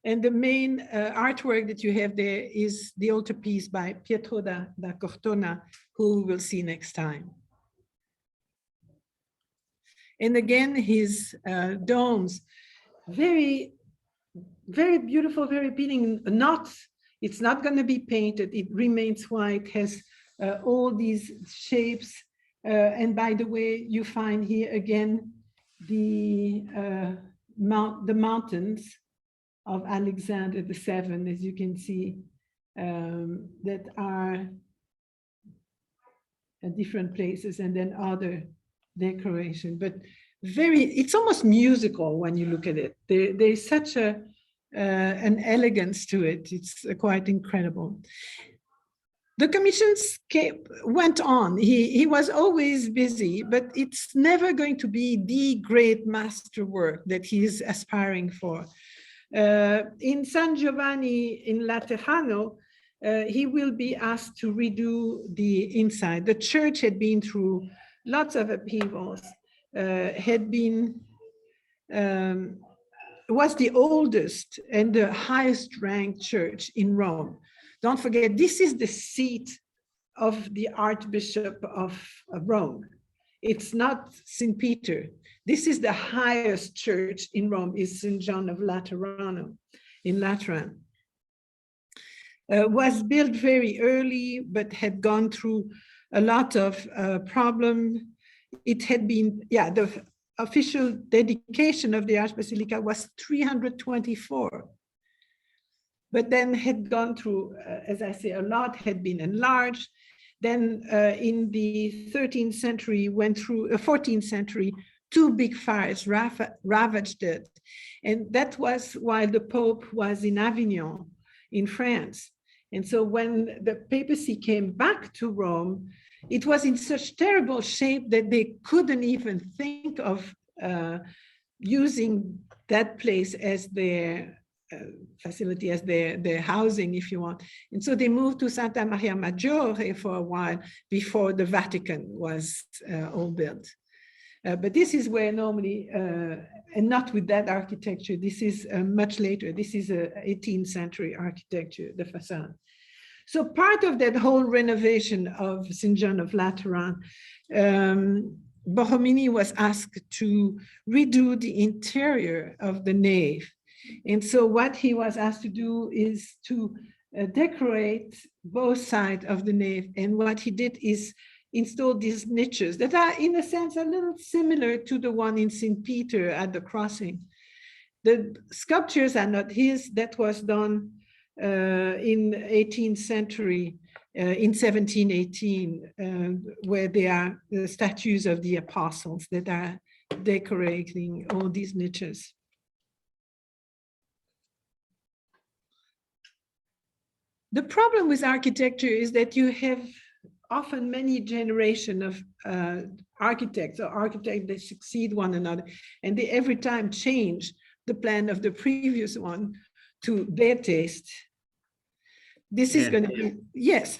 And the main artwork that you have there is the altarpiece by Pietro da Cortona, who we'll see next time. And again, his domes, very, very beautiful, very appealing. It's not going to be painted. It remains white, has all these shapes. And by the way, you find here again the mountains of Alexander VII, as you can see, that are at different places, and then other decoration. But it's almost musical when you look at it. There's such an elegance to it. It's quite incredible. The commissions went on. He was always busy, but it's never going to be the great masterwork that he's aspiring for. In San Giovanni in Laterano, he will be asked to redo the inside. The church had been through lots of upheavals, was the oldest and the highest ranked church in Rome. Don't forget, this is the seat of the Archbishop of Rome. It's not St. Peter. This is the highest church in Rome, is St. John of Laterano, in Lateran. was built very early, but had gone through a lot of problems. It had been, yeah, the official dedication of the Archbasilica was 324, but then had gone through, as I say, a lot had been enlarged. Then in the 13th century, went through 14th century, two big fires ravaged it. And that was while the Pope was in Avignon, in France. And so when the papacy came back to Rome, it was in such terrible shape that they couldn't even think of using that place as their facility, as their housing, if you want. And so they moved to Santa Maria Maggiore for a while before the Vatican was all built. But this is where normally, and not with that architecture, this is much later. This is a 18th century architecture, the facade. So part of that whole renovation of St. John of Lateran, Borromini was asked to redo the interior of the nave. And so what he was asked to do is to decorate both sides of the nave. And what he did is install these niches that are, in a sense, a little similar to the one in St. Peter at the crossing. The sculptures are not his. That was done in 18th century, in 1718, where there are the statues of the apostles that are decorating all these niches. The problem with architecture is that you have often many generations of architects or architects that succeed one another, and they every time change the plan of the previous one to their taste. This is going to be, yes.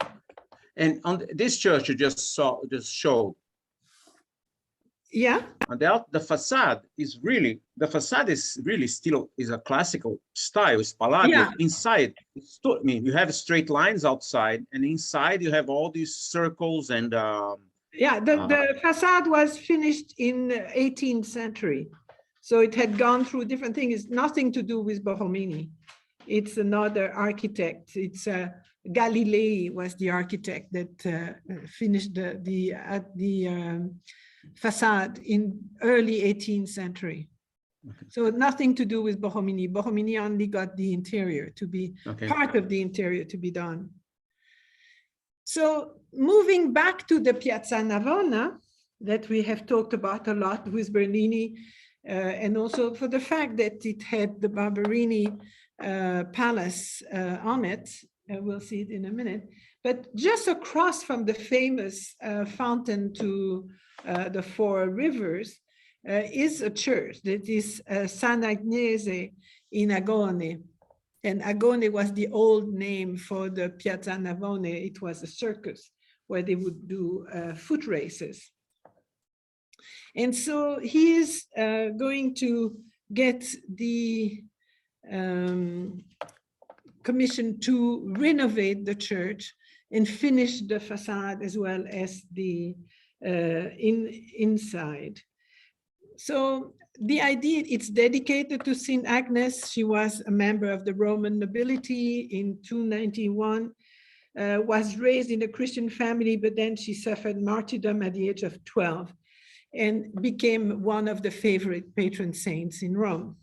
And on this church you just showed. Yeah. And the facade is really, still is a classical style. It's Palladio. Yeah. Inside, I mean, you have straight lines outside, and inside you have all these circles and. Yeah, the facade was finished in 18th century, so it had gone through different things. It's nothing to do with Borromini. It's another architect. It's Galilei was the architect that finished the facade in early 18th century. Okay. So nothing to do with Borromini. Borromini only got the interior to be part of the interior to be done. So moving back to the Piazza Navona that we have talked about a lot with Bernini, and also for the fact that it had the Barbarini Palace on it. We'll see it in a minute. But just across from the famous fountain to the Four Rivers is a church that is San Agnese in Agone. And Agone was the old name for the Piazza Navone. It was a circus where they would do foot races. And so he is going to get the commission to renovate the church and finish the facade as well as the inside. So the idea, it's dedicated to St. Agnes. She was a member of the Roman nobility in 291, was raised in a Christian family, but then she suffered martyrdom at the age of 12 and became one of the favorite patron saints in Rome.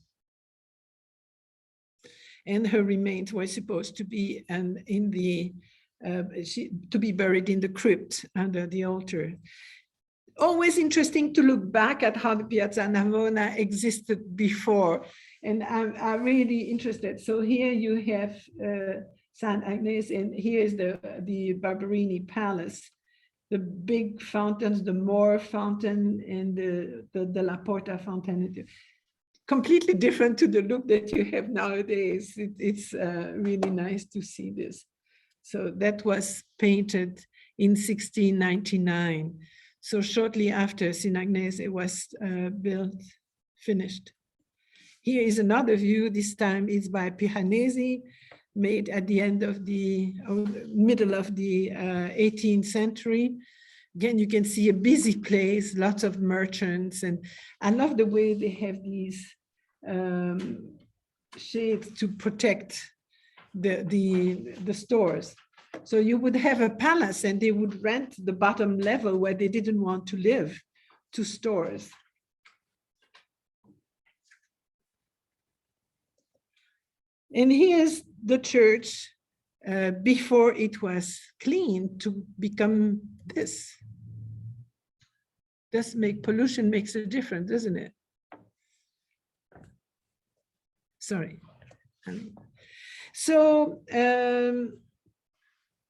And her remains were supposed to be to be buried in the crypt under the altar. Always interesting to look back at how the Piazza Navona existed before, and I'm really interested. So here you have San Agnes, and here is the Barbarini Palace, the big fountains, the Moor fountain and the La Porta fountain. Completely different to the look that you have nowadays. It's really nice to see this. So that was painted in 1699. So shortly after St. Agnes, it was built, finished. Here is another view. This time it's by Piranesi, made at the end of the middle of the 18th century. Again, you can see a busy place, lots of merchants, and I love the way they have these shades to protect the stores. So you would have a palace and they would rent the bottom level where they didn't want to live to stores. And here's the church before it was cleaned to become this. Does make pollution makes a difference, doesn't it? Sorry. So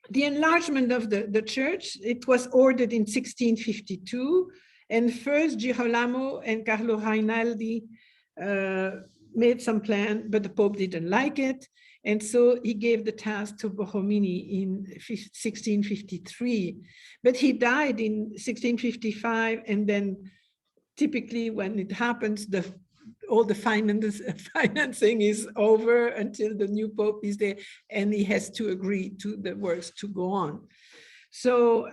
the enlargement of the church, it was ordered in 1652, and first Girolamo and Carlo Rainaldi made some plan, but the Pope didn't like it. And so he gave the task to Borromini in 1653, but he died in 1655. And then typically when it happens, all the financing is over until the new Pope is there, and he has to agree to the works to go on. So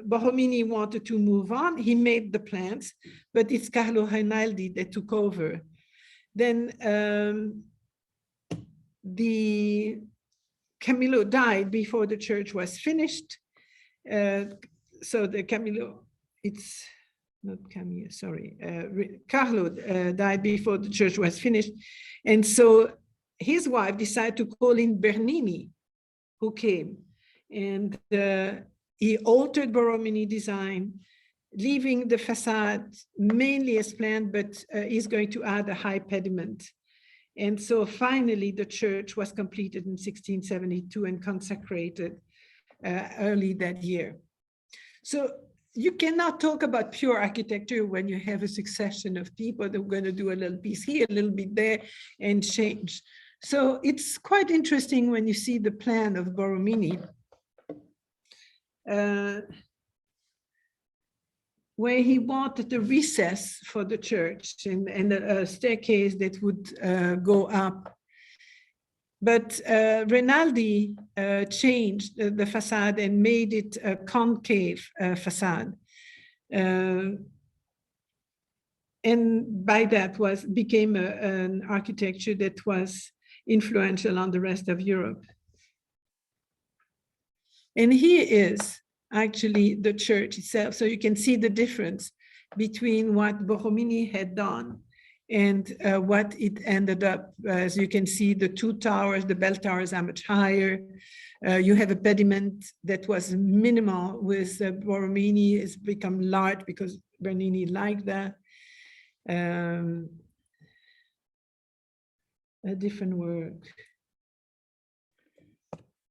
Borromini wanted to move on. He made the plans, but it's Carlo Rainaldi that took over. Then the Camillo died before the church was finished. So the Camillo, it's not Camillo, sorry. Carlo died before the church was finished. And so his wife decided to call in Bernini, who came. And he altered Borromini design, leaving the facade mainly as planned, but he's going to add a high pediment. And so finally the church was completed in 1672 and consecrated early that year. So you cannot talk about pure architecture when you have a succession of people that are going to do a little piece here, a little bit there, and change. So it's quite interesting when you see the plan of Borromini, where he wanted a recess for the church and a staircase that would go up. But Rinaldi changed the facade and made it a concave facade. And by that became an architecture that was influential on the rest of Europe. And here is actually the church itself. So you can see the difference between what Borromini had done and what it ended up. As you can see, the two towers, the bell towers are much higher. You have a pediment that was minimal with Borromini. It's become large because Bernini liked that. A different work.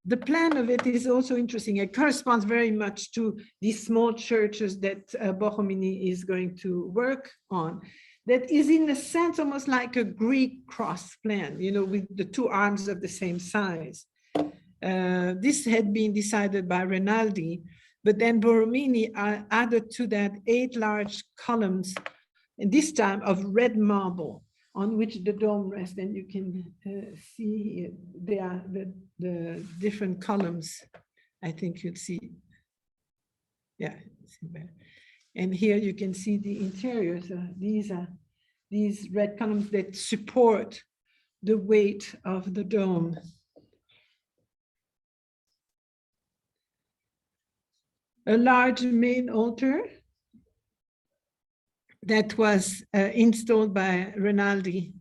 The plan of it is also interesting. It corresponds very much to these small churches that Borromini is going to work on. That is in a sense almost like a Greek cross plan, you know, with the two arms of the same size. This had been decided by Rinaldi, but then Borromini added to that 8 large columns, and this time of red marble, on which the dome rests. And you can see they are the different columns. I think you'll see. Yeah, see better. And here you can see the interiors. These are these red columns that support the weight of the dome. A large main altar that was installed by Rinaldi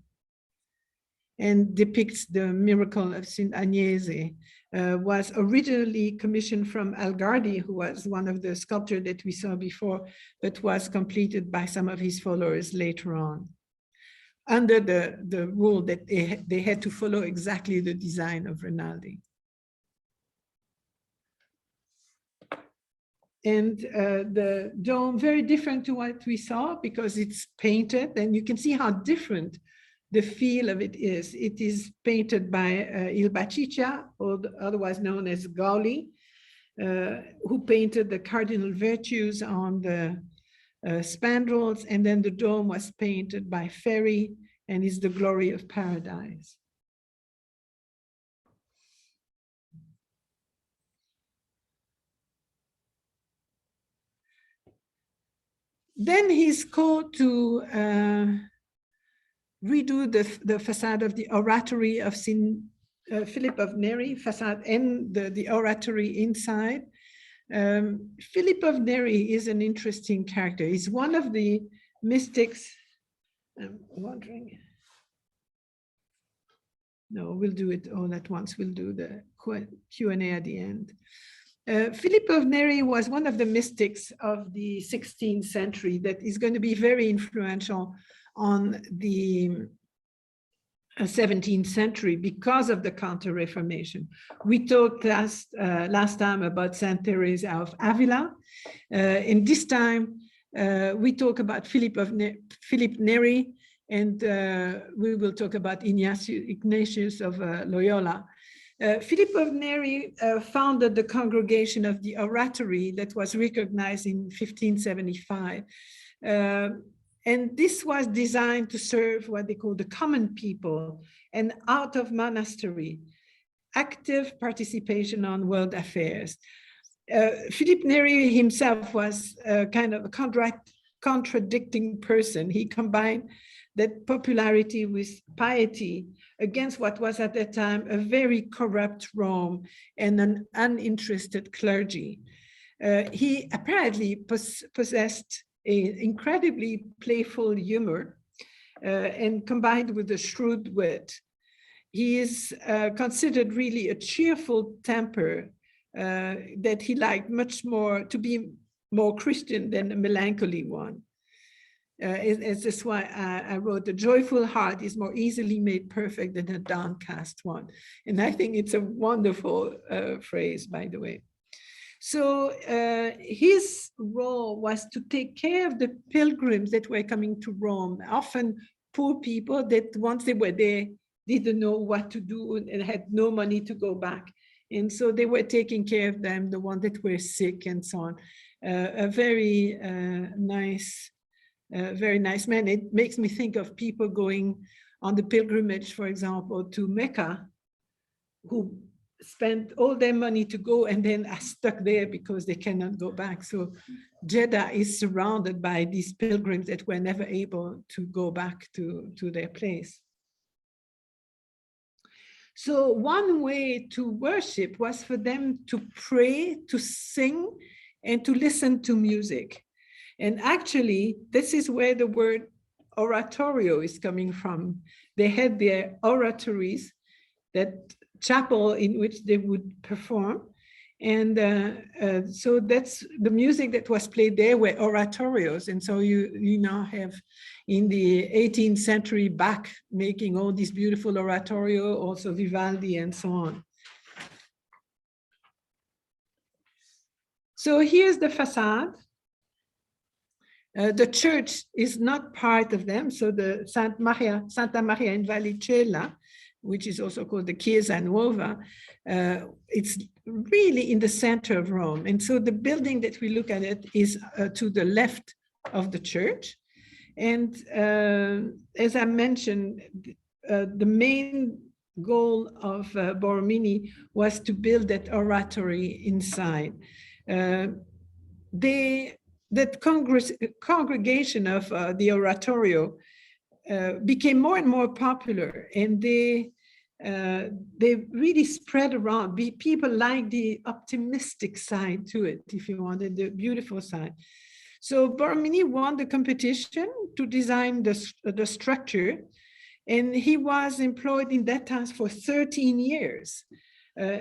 and depicts the miracle of Saint Agnese, was originally commissioned from Algardi, who was one of the sculptors that we saw before, but was completed by some of his followers later on, under the rule that they had to follow exactly the design of Rinaldi. And the dome, very different to what we saw because it's painted, and you can see how different the feel of it is. It is painted by Il Baciccia, or otherwise known as Gauli, who painted the cardinal virtues on the spandrels, and then the dome was painted by Ferri and is the glory of paradise. Then he's called to redo the facade of the oratory of Saint Philip of Neri, Facade, and the oratory inside. Philip of Neri is an interesting character. He's one of the mystics. I'm wondering. No, we'll do it all at once. We'll do the Q&A at the end. Philip of Neri was one of the mystics of the 16th century that is going to be very influential on the 17th century because of the Counter-Reformation. We talked last time about Saint Teresa of Avila. And this time, we talk about Philip Neri, and we will talk about Ignatius of Loyola. Philip of Neri founded the Congregation of the Oratory that was recognized in 1575. And this was designed to serve what they call the common people and out of monastery, active participation on world affairs. Philip Neri himself was kind of a contradicting person. He combined that popularity with piety against what was at that time a very corrupt Rome and an uninterested clergy. He apparently possessed an incredibly playful humor and combined with a shrewd wit. He is considered really a cheerful temper that he liked much more to be more Christian than a melancholy one. It's just why I wrote, the joyful heart is more easily made perfect than a downcast one. And I think it's a wonderful phrase, by the way. So his role was to take care of the pilgrims that were coming to Rome, often poor people that once they were there, didn't know what to do and had no money to go back. And so they were taking care of them, the ones that were sick and so on. A very very nice man. It makes me think of people going on the pilgrimage, for example, to Mecca, who spent all their money to go and then are stuck there because they cannot go back. So Jeddah is surrounded by these pilgrims that were never able to go back to their place. So one way to worship was for them to pray, to sing, and to listen to music. And actually, this is where the word oratorio is coming from. They had their oratories, that chapel in which they would perform. And so that's the music that was played there were oratorios. And so you now have in the 18th century Bach making all these beautiful oratorio, also Vivaldi and so on. So here's the facade. The church is not part of them. So the Santa Maria in Vallicella, which is also called the Chiesa Nuova, it's really in the center of Rome. And so the building that we look at it is to the left of the church. And as I mentioned, the main goal of Borromini was to build that oratory inside. That congregation of the oratorio became more and more popular, and they really spread around. People like the optimistic side to it, if you wanted, the beautiful side. So Borromini won the competition to design the structure, and he was employed in that task for 13 years.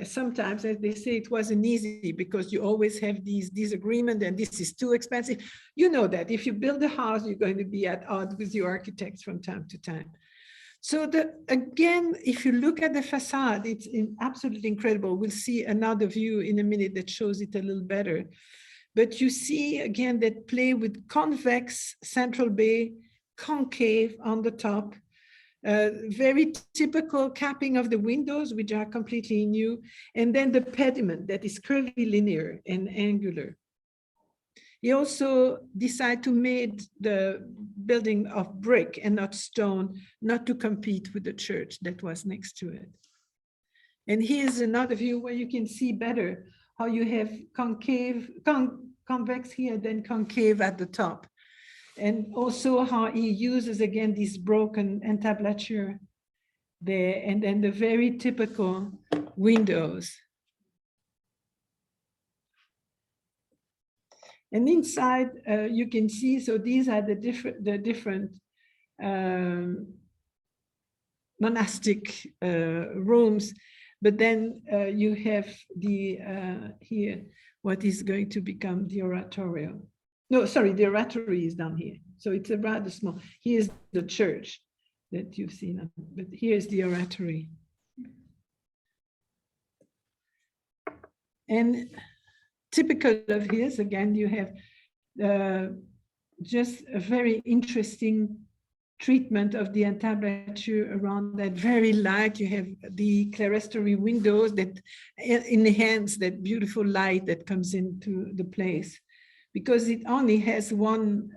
Sometimes, as they say, it wasn't easy because you always have these disagreements and this is too expensive. You know that if you build a house, you're going to be at odds with your architects from time to time. So again, if you look at the facade, it's absolutely incredible. We'll see another view in a minute that shows it a little better. But you see, again, that play with convex central bay, concave on the top, very typical capping of the windows, which are completely new, and then the pediment that is curvilinear and angular. He also decided to make the building of brick and not stone, not to compete with the church that was next to it. And here's another view where you can see better how you have convex here, then concave at the top. And also how he uses, again, this broken entablature there, and then the very typical windows. And inside, you can see, so these are the different monastic rooms, but then you have the here, what is going to become the oratorio. No, sorry, the oratory is down here. So it's a rather small, here's the church that you've seen, but here's the oratory. And typical of his, again, you have just a very interesting treatment of the entablature around that very light. You have the clerestory windows that enhance that beautiful light that comes into the place, because it only has one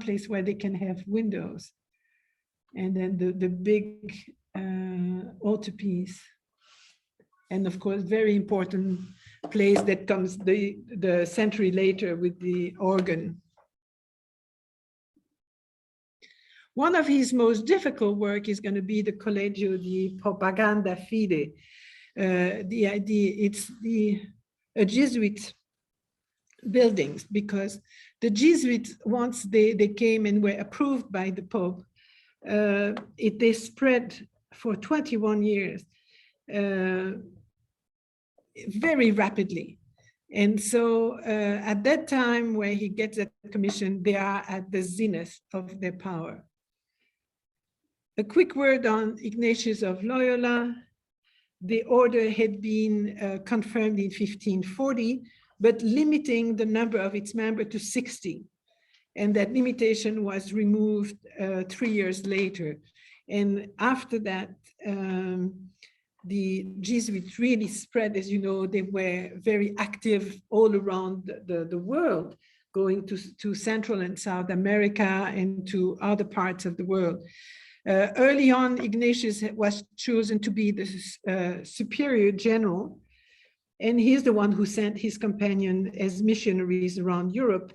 place where they can have windows. And then the big altarpiece. And of course, very important place that comes the century later with the organ. One of his most difficult work is going to be the Collegio di Propaganda Fide. The idea, it's the Jesuit buildings, because the Jesuits, once they came and were approved by the Pope, they spread for 21 years very rapidly. And so at that time where he gets that commission, they are at the zenith of their power. A quick word on Ignatius of Loyola. The order had been confirmed in 1540, but limiting the number of its members to 60. And that limitation was removed 3 years later. And after that, the Jesuits really spread, as you know, they were very active all around the world, going to Central and South America and to other parts of the world. Early on, Ignatius was chosen to be the superior general, and he's the one who sent his companion as missionaries around Europe,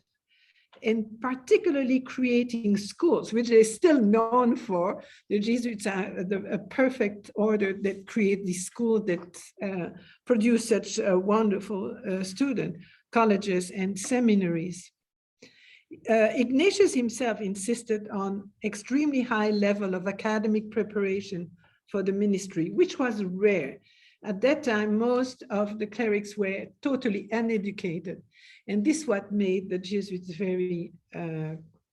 and particularly creating schools, which they're still known for. The Jesuits are a perfect order that create these schools that produce such a wonderful student, colleges and seminaries. Ignatius himself insisted on extremely high level of academic preparation for the ministry, which was rare. At that time, most of the clerics were totally uneducated. And this is what made the Jesuits very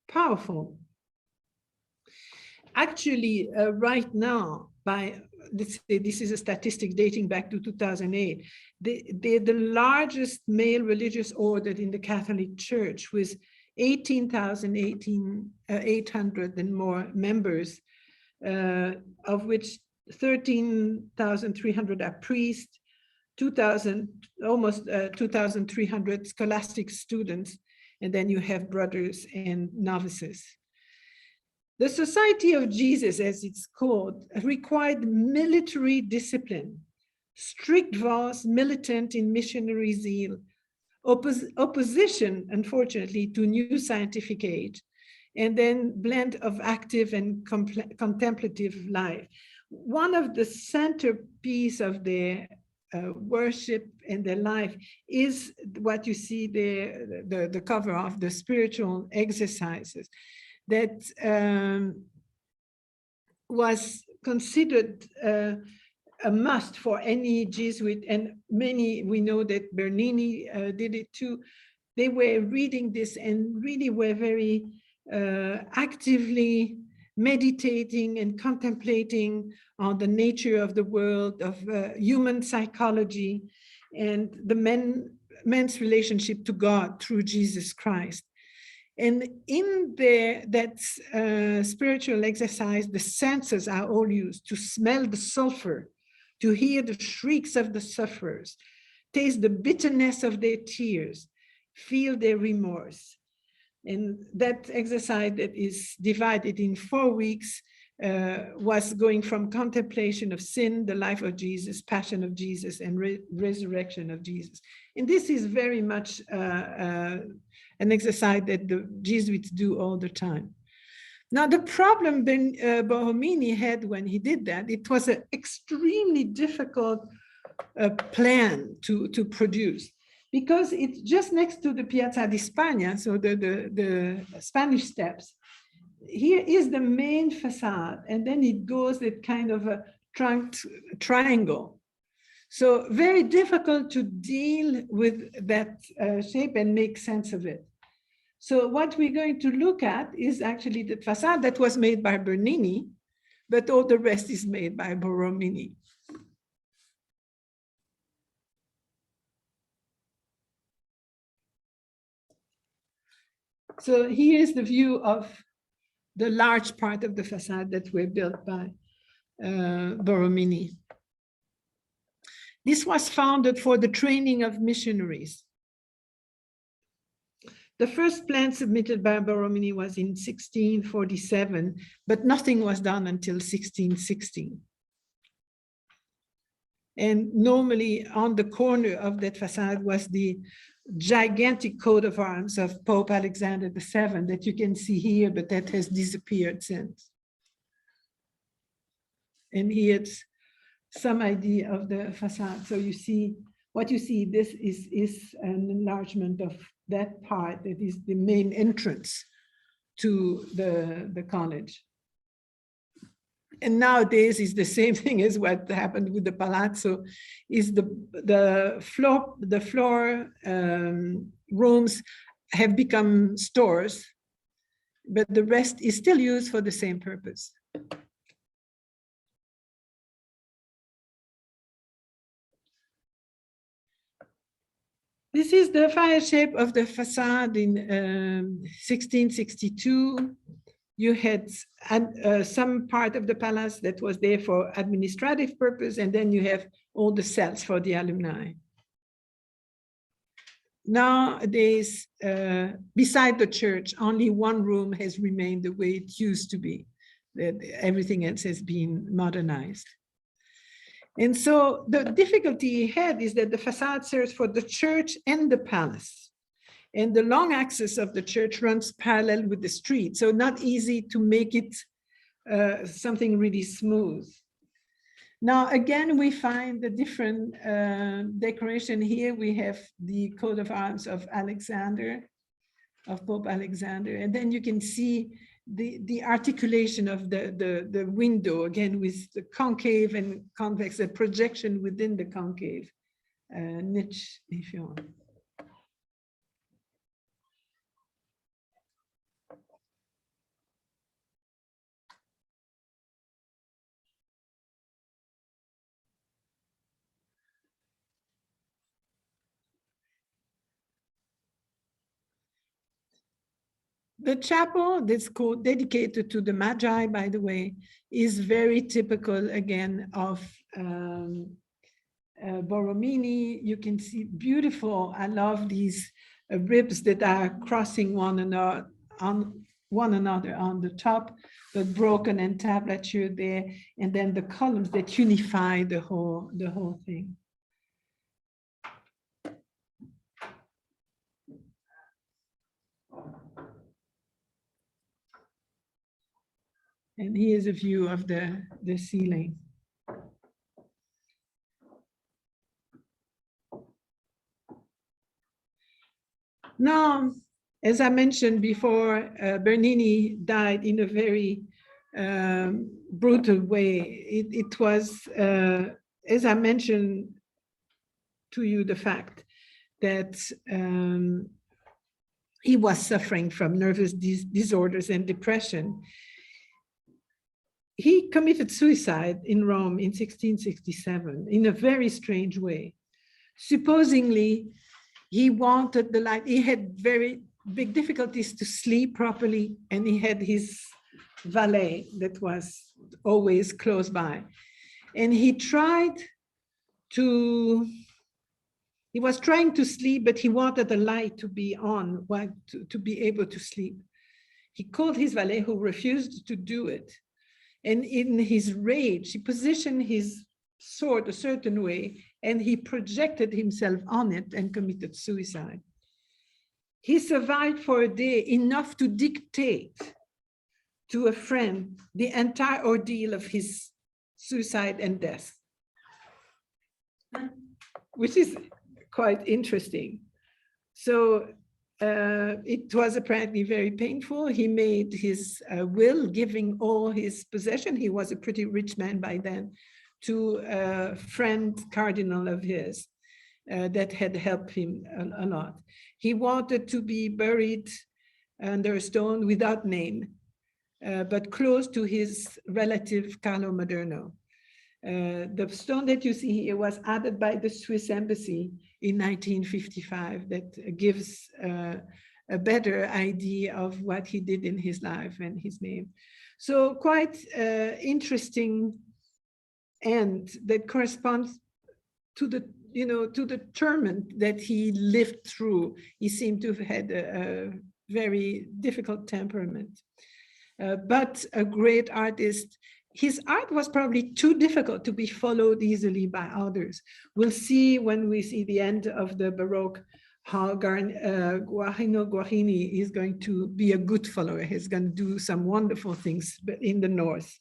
powerful. Actually, right now, let's say this is a statistic dating back to 2008, they're the largest male religious order in the Catholic Church, with 18,800 and more members, of which 13,300 are priests, almost 2,300 scholastic students, and then you have brothers and novices. The Society of Jesus, as it's called, required military discipline, strict vows, militant in missionary zeal, opposition, unfortunately, to new scientific age, and then blend of active and contemplative life. One of the centerpiece of their worship and their life is what you see there, the cover of the spiritual exercises that was considered a must for any Jesuit, and many, we know that Bernini did it too. They were reading this and really were very actively meditating and contemplating on the nature of the world, of human psychology, and the man's relationship to God through Jesus Christ. And in that spiritual exercise, the senses are all used to smell the sulfur, to hear the shrieks of the sufferers, taste the bitterness of their tears, feel their remorse. And that exercise that is divided in 4 weeks was going from contemplation of sin, the life of Jesus, passion of Jesus, and resurrection of Jesus. And this is very much an exercise that the Jesuits do all the time. Now, the problem Borromini had when he did that, it was an extremely difficult plan to produce, because it's just next to the Piazza di Spagna, so the Spanish Steps. Here is the main facade, and then it goes at kind of a triangle. So very difficult to deal with that shape and make sense of it. So what we're going to look at is actually the facade that was made by Bernini, but all the rest is made by Borromini. So here is the view of the large part of the facade that were built by Borromini. This was founded for the training of missionaries. The first plan submitted by Borromini was in 1647, but nothing was done until 1616. And normally on the corner of that facade was the gigantic coat of arms of Pope Alexander VII that you can see here, but that has disappeared since. And here's some idea of the facade. So you see, what you see, this is an enlargement of that part that is the main entrance to the college. And nowadays is the same thing as what happened with the Palazzo, is the floor rooms have become stores, but the rest is still used for the same purpose. This is the fire shape of the facade in 1662. You had some part of the palace that was there for administrative purpose, and then you have all the cells for the alumni. Nowadays, beside the church, only one room has remained the way it used to be. That everything else has been modernized. And so the difficulty he had is that the facade serves for the church and the palace. And the long axis of the church runs parallel with the street. So not easy to make it something really smooth. Now, again, we find the different decoration here. We have the coat of arms of Alexander, of Pope Alexander. And then you can see the articulation of the window, again, with the concave and convex, the projection within the concave niche, if you want. The chapel that's dedicated to the Magi, by the way, is very typical, again, of Borromini. You can see beautiful, I love these ribs that are crossing one another on the top, but broken entablature there, and then the columns that unify the whole thing. And here's a view of the ceiling. Now, as I mentioned before, Bernini died in a very brutal way. It was, as I mentioned to you, the fact that he was suffering from nervous disorders and depression. He committed suicide in Rome in 1667 in a very strange way. Supposedly, he wanted the light. He had very big difficulties to sleep properly, and he had his valet that was always close by. And he was trying to sleep, but he wanted the light to be on, to be able to sleep. He called his valet, who refused to do it. And in his rage, he positioned his sword a certain way, and he projected himself on it and committed suicide. He survived for a day enough to dictate to a friend the entire ordeal of his suicide and death, which is quite interesting. So it was apparently very painful. He made his will, giving all his possession. He was a pretty rich man by then, to a friend cardinal of his that had helped him a lot. He wanted to be buried under a stone without name, but close to his relative Carlo Maderno. The stone that you see here was added by the Swiss embassy in 1955. That gives a better idea of what he did in his life and his name. So quite interesting end that corresponds to the, to the torment that he lived through. He seemed to have had a very difficult temperament, but a great artist. His art was probably too difficult to be followed easily by others. We'll see when we see the end of the Baroque how Guarino is going to be a good follower. He's going to do some wonderful things in the north.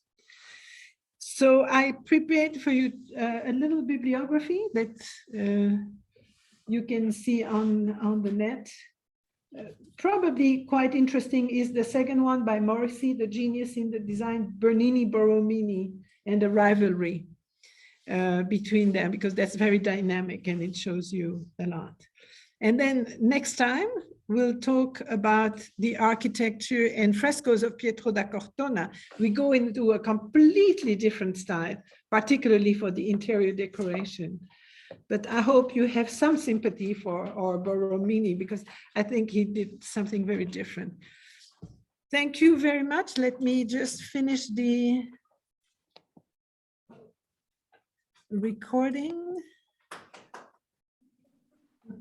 So I prepared for you a little bibliography that you can see on the net. Probably quite interesting is the second one by Morrissey, The Genius in the Design, Bernini, Borromini, and the rivalry between them, because that's very dynamic and it shows you a lot. And then next time, we'll talk about the architecture and frescoes of Pietro da Cortona. We go into a completely different style, particularly for the interior decoration. But I hope you have some sympathy for Borromini, because I think he did something very different. Thank you very much. Let me just finish the recording.